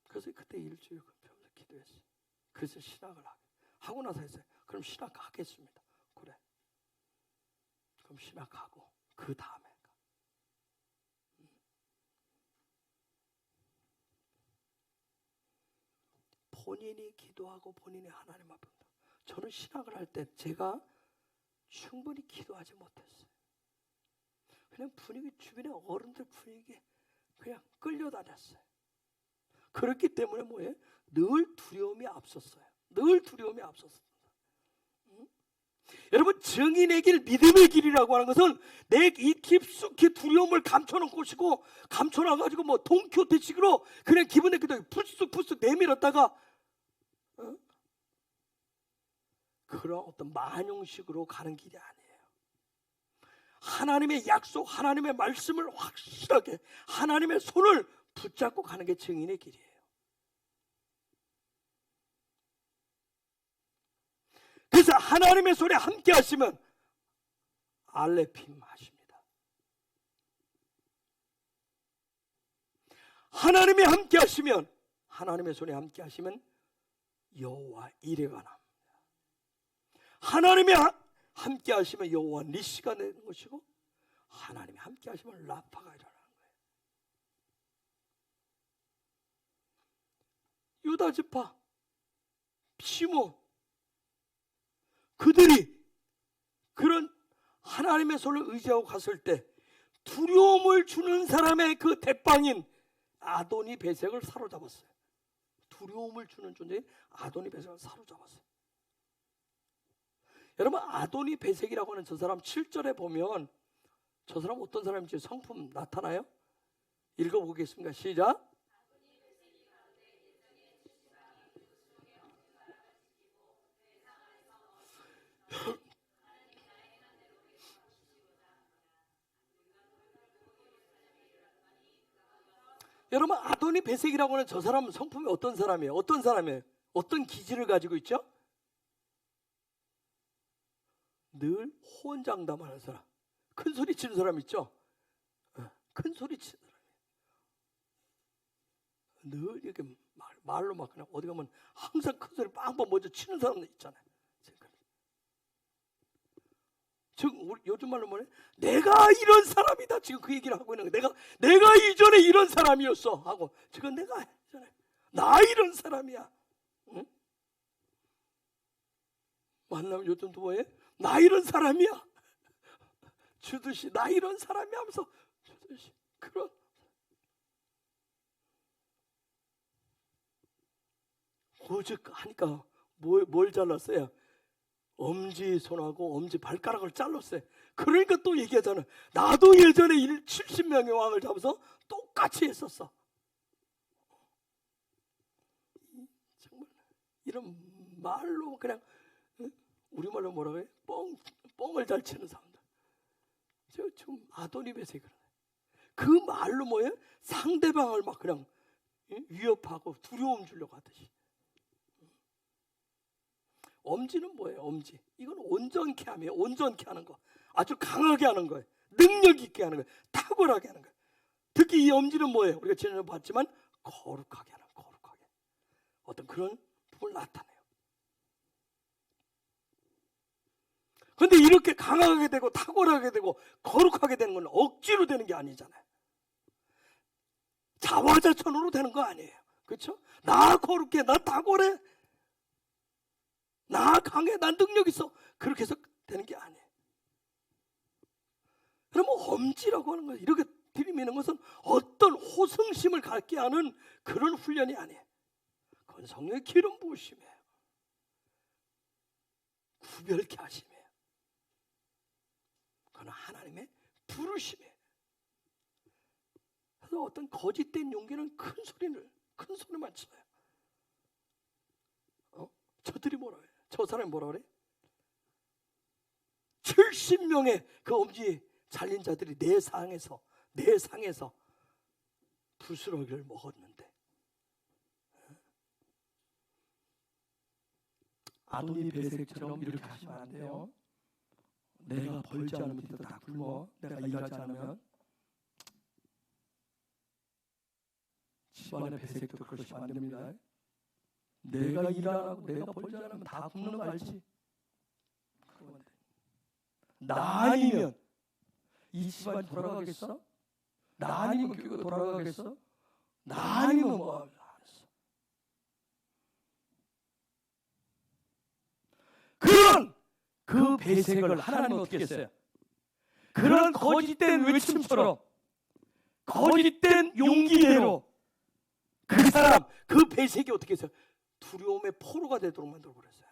그래서 그때 일주일 금식하면서 기도했어요. 그래서 신학을 하고 나서 했어요. 그럼 신학 가겠습니다. 그래. 그럼 신학 가고 그 다음에 가. 본인이 기도하고 본인이 하나님 앞에 저는 신학을 할 때 제가 충분히 기도하지 못했어요. 그냥 분위기 주변에 어른들 분위기에 그냥 끌려다녔어요. 그렇기 때문에 뭐예요? 늘 두려움이 앞섰어요. 늘 두려움이 앞섰어요. 여러분 증인의 길, 믿음의 길이라고 하는 것은 내 이 깊숙이 두려움을 감춰놓은 곳이고 감춰놔가지고 뭐 돈키호테식으로 그냥 기분에 그냥 풀쑥풀쑥 내밀었다가 그런 어떤 만용식으로 가는 길이 아니에요. 하나님의 약속, 하나님의 말씀을 확실하게 하나님의 손을 붙잡고 가는 게 증인의 길이에요. 그래서 하나님의 손에 함께 하시면 알레핌 하십니다. 하나님이 함께 하시면 하나님의 손에 함께 하시면 여호와 이레가 납니다. 하나님이 함께 하시면 여호와 니시가 되는 것이고 하나님이 함께 하시면 라파가 일어나는 거예요. 유다 지파, 시몬 그들이 그런 하나님의 손을 의지하고 갔을 때 두려움을 주는 사람의 그 대빵인 아도니 베색을 사로잡았어요. 두려움을 주는 존재인 아도니 베색을 사로잡았어요. 여러분, 아도니 베색이라고 하는 저 사람 7절에 보면 저 사람 어떤 사람인지 성품 나타나요? 읽어보겠습니다. 시작. 여러분, 아도니 베색이라고 하는 저 사람은 성품이 어떤 사람이에요? 어떤 사람이에요? 어떤 기질을 가지고 있죠? 늘 호언장담하는 사람, 큰 소리 치는 사람 있죠? 큰 소리 치는 사람이에요. 늘 이렇게 말로 막 그냥 어디 가면 항상 큰 소리 빵빵 먼저 치는 사람들 있잖아요. 즉 요즘 말로 뭐래? 내가 이런 사람이다. 지금 그 얘기를 하고 있는 거예요. 내가 이전에 이런 사람이었어 하고 지금 내가 했잖아요. 나 이런 사람이야. 응? 만나면 요즘도 뭐해? 나 이런 사람이야. 주듯이 나 이런 사람이야 하면서 주듯이 그런 오직 하니까 뭘 잘랐어요? 엄지손하고 엄지발가락을 잘랐어요. 그러니까 또 얘기하잖아요. 나도 예전에 70명의 왕을 잡아서 똑같이 했었어. 정말 이런 말로 그냥 우리말로 뭐라고 해? 뻥을 잘 치는 사람들. 저 지금 아도니 베색이 그러네. 그 말로 뭐예요? 상대방을 막 그냥 위협하고 두려움 주려고 하듯이. 엄지는 뭐예요? 엄지. 이건 온전케 하며 온전케 하는 거. 아주 강하게 하는 거예요. 능력 있게 하는 거예요. 탁월하게 하는 거예요. 특히 이 엄지는 뭐예요? 우리가 지난번에 봤지만 거룩하게 하는 거예요. 거룩하게. 어떤 그런 부분을 나타내요. 그런데 이렇게 강하게 되고 탁월하게 되고 거룩하게 되는 건 억지로 되는 게 아니잖아요. 자화자찬으로 되는 거 아니에요. 그렇죠? 나 거룩해, 나 탁월해, 나 강해, 난 능력 있어. 그렇게 해서 되는 게 아니에요. 그러면 엄지라고 하는 거예요. 이렇게 들이미는 것은 어떤 호승심을 갖게 하는 그런 훈련이 아니에요. 그건 성령의 기름 부으심이에요. 구별케 하심이에요. 그건 하나님의 부르심이에요. 그래서 어떤 거짓된 용기는 큰 소리만 쳐요. 저들이 뭐라 그래요? 저 사람이 뭐라 그래? 70명의 그 엄지 잘린 자들이 내 상에서 부스러기를 먹었는데 아도니 베색처럼 이렇게 하시면 안 돼요. 내가 벌지 않으면 뒤도 다 굶어. 내가 일하지 않으면. 집안의 베색도 그러시면 안 됩니다. 내가 일 안 하고 내가 벌지 않으면 다 굶는 거 알지? 나 아니면 이 집안이 돌아가겠어? 나 아니면 교회가 돌아가겠어? 나 아니면 뭐 하겠어? 그런 그 배색을 하나님은 어떻게 했어요? 그런 거짓된 외침처럼 거짓된 용기대로 그 사람 그 배색이 어떻게 했어요? 두려움의 포로가 되도록 만들어 버렸어요.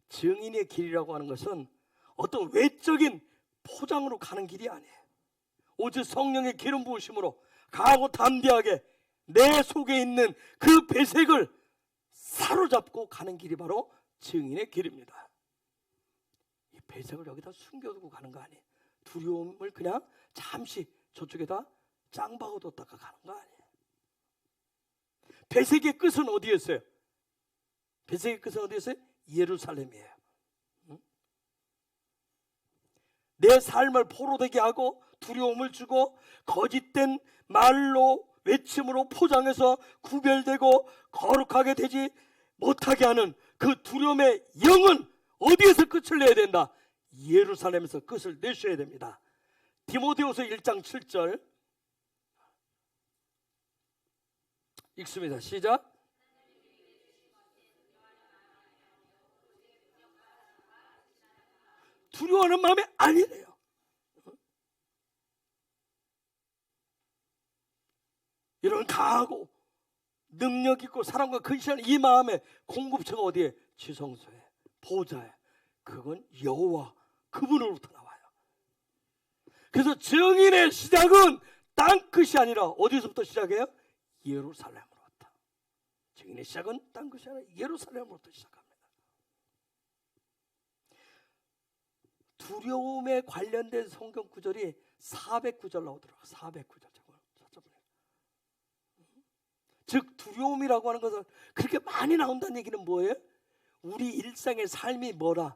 증인의 길이라고 하는 것은 어떤 외적인 포장으로 가는 길이 아니에요. 오직 성령의 기름 부으심으로 강하고 담대하게 내 속에 있는 그 배색을 사로잡고 가는 길이 바로 증인의 길입니다. 이 배색을 여기다 숨겨두고 가는 거 아니에요. 두려움을 그냥 잠시 저쪽에다 짱박아 뒀다가 가는 거 아니에요. 배색의 끝은 어디였어요? 배색의 끝은 어디였어요? 예루살렘이에요. 내 삶을 포로되게 하고 두려움을 주고 거짓된 말로 외침으로 포장해서 구별되고 거룩하게 되지 못하게 하는 그 두려움의 영은 어디에서 끝을 내야 된다? 예루살렘에서 끝을 내셔야 됩니다. 디모데후서 1장 7절 읽습니다. 시작. 두려워하는 마음이 아니래요. 이런 강하고 능력 있고 사랑과 근신하는 이 마음의 공급처가 어디에? 지성소에, 보좌에. 그건 여호와 그분으로부터 나와요. 그래서 증인의 시작은 땅끝이 아니라 어디서부터 시작해요? 예루살렘으로부터. 증인의 시작은 땅끝이 아니라 예루살렘으로부터 시작합니다. 두려움에 관련된 성경 구절이 400구절 나오더라고요. 400구절. 즉 두려움이라고 하는 것은 그렇게 많이 나온다는 얘기는 뭐예요? 우리 일상의 삶이 뭐라?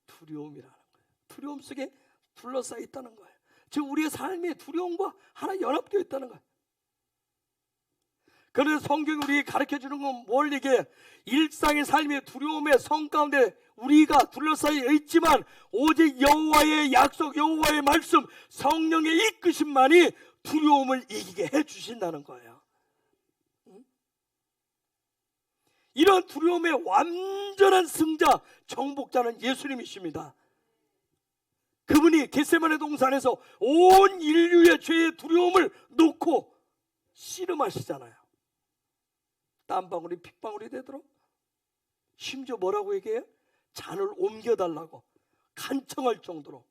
두려움이라는 거예요. 두려움 속에 둘러싸여 있다는 거예요. 즉 우리의 삶이 두려움과 하나 연합되어 있다는 거예요. 그래서 성경이 우리에게 가르쳐주는 건 뭘 얘기해? 일상의 삶의 두려움의 성 가운데 우리가 둘러싸여 있지만 오직 여호와의 약속, 여호와의 말씀, 성령의 이끄심만이 두려움을 이기게 해주신다는 거예요. 이런 두려움의 완전한 승자, 정복자는 예수님이십니다. 그분이 겟세마네 동산에서 온 인류의 죄의 두려움을 놓고 씨름하시잖아요. 땀방울이 핏방울이 되도록, 심지어 뭐라고 얘기해요? 잔을 옮겨달라고 간청할 정도로.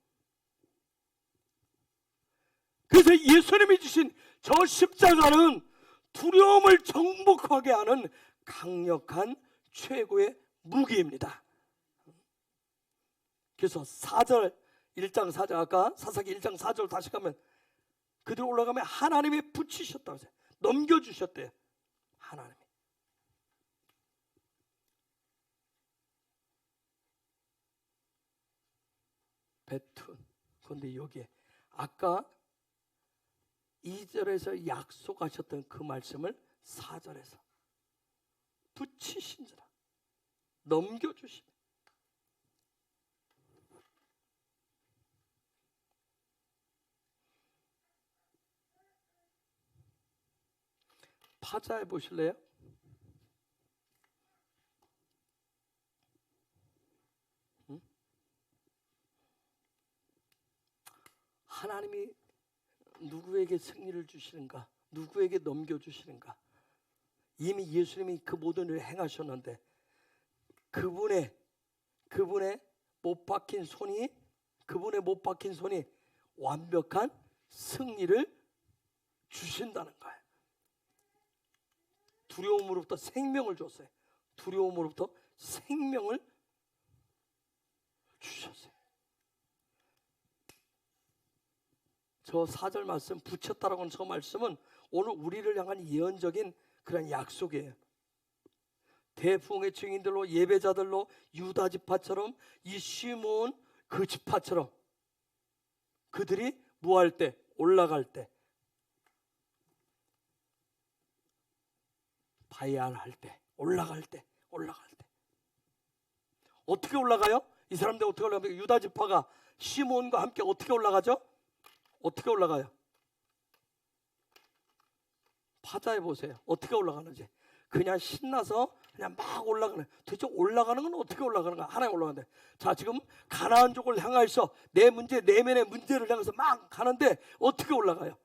그래서 예수님이 주신 저 십자가는 두려움을 정복하게 하는 강력한 최고의 무기입니다. 그래서 4절 1장 4절 아까 사사기 1장 4절 다시 가면 그대로 올라가면 하나님이 붙이셨다고 했어요. 넘겨주셨대요. 하나님이. 베툰. 그런데 여기에 아까 2절에서 약속하셨던 그 말씀을 4절에서 붙이신지라 넘겨주시네. 파자해 보실래요? 하나님이 누구에게 승리를 주시는가? 누구에게 넘겨주시는가? 이미 예수님이 그 모든 일을 행하셨는데 그분의 못 박힌 손이 완벽한 승리를 주신다는 거예요. 두려움으로부터 생명을 줬어요. 두려움으로부터 생명을 주셨어요. 저 4절 말씀 붙였다라고 하는 저 말씀은 오늘 우리를 향한 예언적인 그런 약속이에요. 대부흥의 증인들로 예배자들로 유다 지파처럼 이 시몬 그 지파처럼 그들이 뭐할 때? 올라갈 때, 바야할 때, 올라갈 때 어떻게 올라가요? 이 사람들 어떻게 올라가요? 유다 지파가 시몬과 함께 어떻게 올라가죠? 어떻게 올라가요? 파자해 보세요. 어떻게 올라가는지. 그냥 신나서 그냥 막 올라가는. 도대체 올라가는 건 어떻게 올라가는 거야? 하나님 올라가는데. 자, 지금 가나안 족을 향해서 내 문제, 내면의 문제를 향해서 막 가는데 어떻게 올라가요?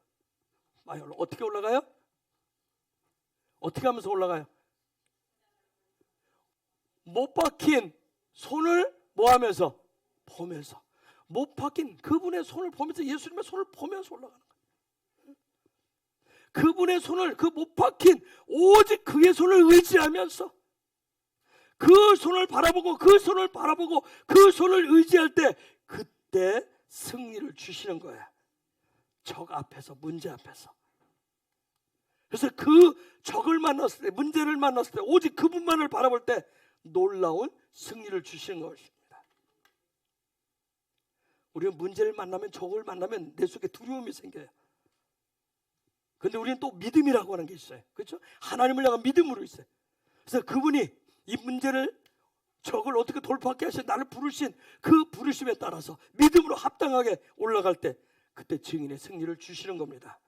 어떻게 올라가요? 어떻게 하면서 올라가요? 못 박힌 손을 뭐 하면서? 보면서. 못 박힌 그분의 손을 보면서, 예수님의 손을 보면서 올라가는 거예요. 그분의 손을, 그 못 박힌 오직 그의 손을 의지하면서 그 손을 바라보고 그 손을 바라보고 그 손을 의지할 때 그때 승리를 주시는 거예요. 적 앞에서, 문제 앞에서. 그래서 그 적을 만났을 때, 문제를 만났을 때 오직 그분만을 바라볼 때 놀라운 승리를 주시는 것입니다. 우리는 문제를 만나면, 적을 만나면 내 속에 두려움이 생겨요. 근데 우리는 또 믿음이라고 하는 게 있어요. 그렇죠? 하나님을 향한 믿음으로 있어요. 그래서 그분이 이 문제를, 적을 어떻게 돌파하게 하신 나를 부르신 그 부르심에 따라서 믿음으로 합당하게 올라갈 때 그때 증인의 승리를 주시는 겁니다.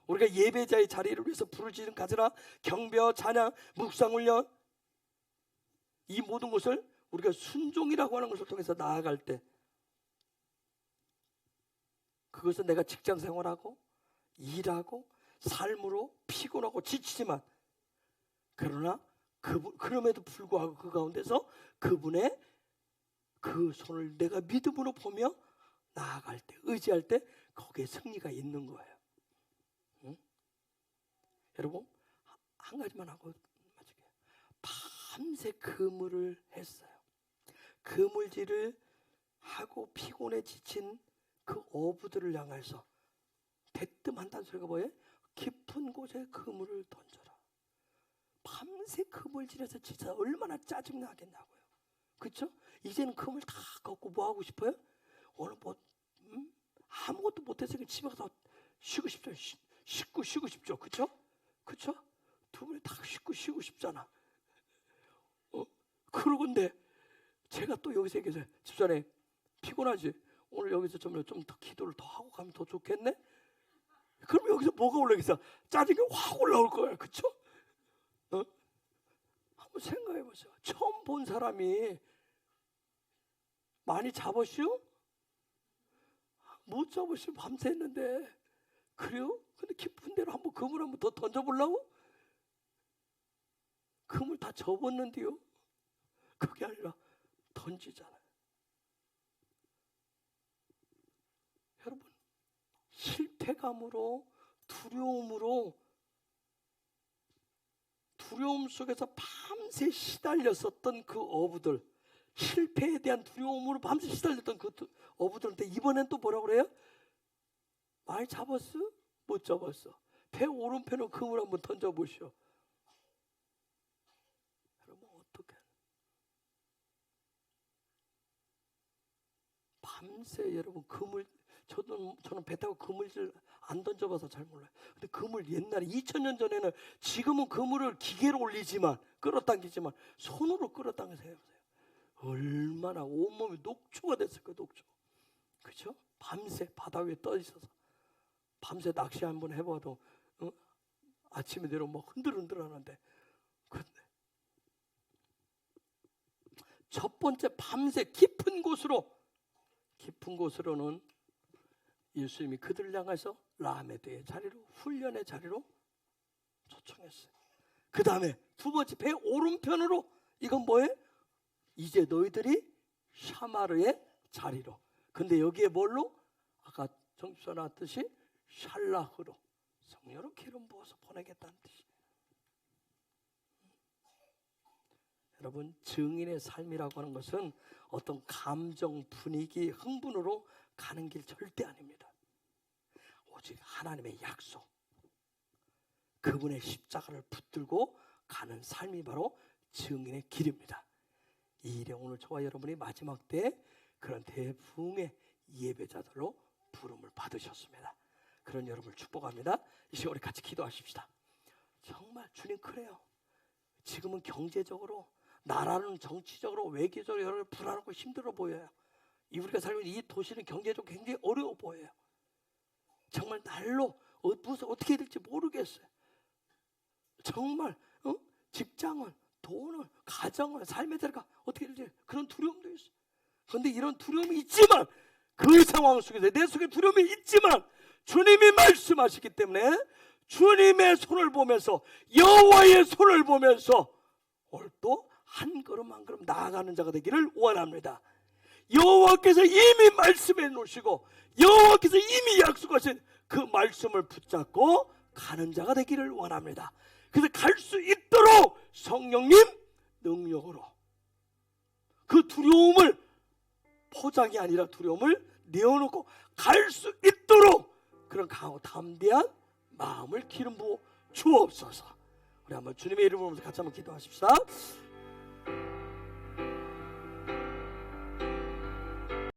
우리가 예배자의 자리를 위해서 부르짖음 가져라, 경배와 찬양, 묵상훈련, 이 모든 것을 우리가 순종이라고 하는 것을 통해서 나아갈 때, 그것은 내가 직장 생활하고 일하고 삶으로 피곤하고 지치지만 그러나 그럼에도 불구하고 그 가운데서 그분의 그 손을 내가 믿음으로 보며 나아갈 때, 의지할 때 거기에 승리가 있는 거예요. 응? 여러분 한 가지만 하고 마칠게요. 밤새 그물을 했어요. 그물질을 하고 피곤해 지친 그 어부들을 향해서 대뜸 한다는 소리가 뭐예요? 깊은 곳에 그물을 던져라. 밤새 그물질에서 진짜 얼마나 짜증나겠냐고요. 그렇죠? 이제는 그물 다 걷고 뭐 하고 싶어요? 오늘 뭐 아무것도 못했으니까 집에 가서 쉬고 싶죠. 씻고 쉬고 싶죠. 그렇죠? 그렇죠? 두 분이 다 쉬고 싶잖아. 그러건데 제가 또 여기서 얘기해서 집사님 피곤하지? 오늘 여기서 좀 더 기도를 더 하고 가면 더 좋겠네? 그럼 여기서 뭐가 올라오겠어? 짜증이 확 올라올 거야. 그렇죠? 한번 생각해 보세요. 처음 본 사람이 많이 잡으시오? 못 잡으시오. 밤새 했는데. 그래요? 근데 깊은 데로 한번 그물 한번 더 던져보려고? 그물 다 접었는데요. 그게 아니라 던지잖아요. 여러분 실패감으로 두려움 속에서 밤새 시달렸었던 그 어부들, 실패에 대한 두려움으로 밤새 시달렸던 그 어부들한테 이번엔 또 뭐라고 그래요? 많이 잡았어? 못 잡았어. 배 오른편으로 그물 한번 던져보시오. 여러분 어떻게 밤새 여러분 그물, 저는 배 타고 그물질 안 던져봐서 잘 몰라요. 근데 그물 옛날에 2000년 전에는, 지금은 그물을 기계로 올리지만 끌어당기지만 손으로 끌어당겨서 해보세요. 얼마나 온몸이 녹초가 됐을 거예요. 녹초. 그렇죠? 밤새 바다 위에 떠 있어서 밤새 낚시 한번 해봐도 아침에 내려오면 막 흔들흔들 하는데. 근데 첫 번째 밤새 깊은 곳으로는 예수님이 그들을 향해서 라메드의 자리로, 훈련의 자리로 초청했어요. 그 다음에 두 번째 배 오른편으로, 이건 뭐예요? 이제 너희들이 샤마르의 자리로. 근데 여기에 뭘로? 아까 정집사 나왔듯이 샬라흐로, 성령으로 기름 부어서 보내겠다는 뜻이에요. 여러분 증인의 삶이라고 하는 것은 어떤 감정, 분위기, 흥분으로 가는 길 절대 아닙니다. 오직 하나님의 약속, 그분의 십자가를 붙들고 가는 삶이 바로 증인의 길입니다. 이 일에 오늘 저와 여러분이 마지막 때 그런 대부흥의 예배자들로 부름을 받으셨습니다. 그런 여러분을 축복합니다. 이 시간 우리 같이 기도하십시다. 정말 주님 그래요. 지금은 경제적으로, 나라는 정치적으로, 외교적으로 여러분 불안하고 힘들어 보여요. 우리가 살고 있는 이 도시는 경제적으로 굉장히 어려워 보여요. 정말 날로 무슨 어떻게 해야 될지 모르겠어요. 정말 직장을, 돈을, 가정을, 삶의 자리가 어떻게 될지 그런 두려움도 있어요. 그런데 이런 두려움이 있지만, 그 상황 속에서 내 속에 두려움이 있지만 주님이 말씀하시기 때문에 주님의 손을 보면서, 여호와의 손을 보면서 오늘 또 한 걸음 한 걸음 나아가는 자가 되기를 원합니다. 여호와께서 이미 말씀해 놓으시고 여호와께서 이미 약속하신 그 말씀을 붙잡고 가는 자가 되기를 원합니다. 그래서 갈 수 있도록 성령님 능력으로 그 두려움을, 포장이 아니라 두려움을 내어놓고 갈 수 있도록 그런 강하고 담대한 마음을 기름 부어 주옵소서. 우리 한번 주님의 이름으로 같이 한번 기도하십시다.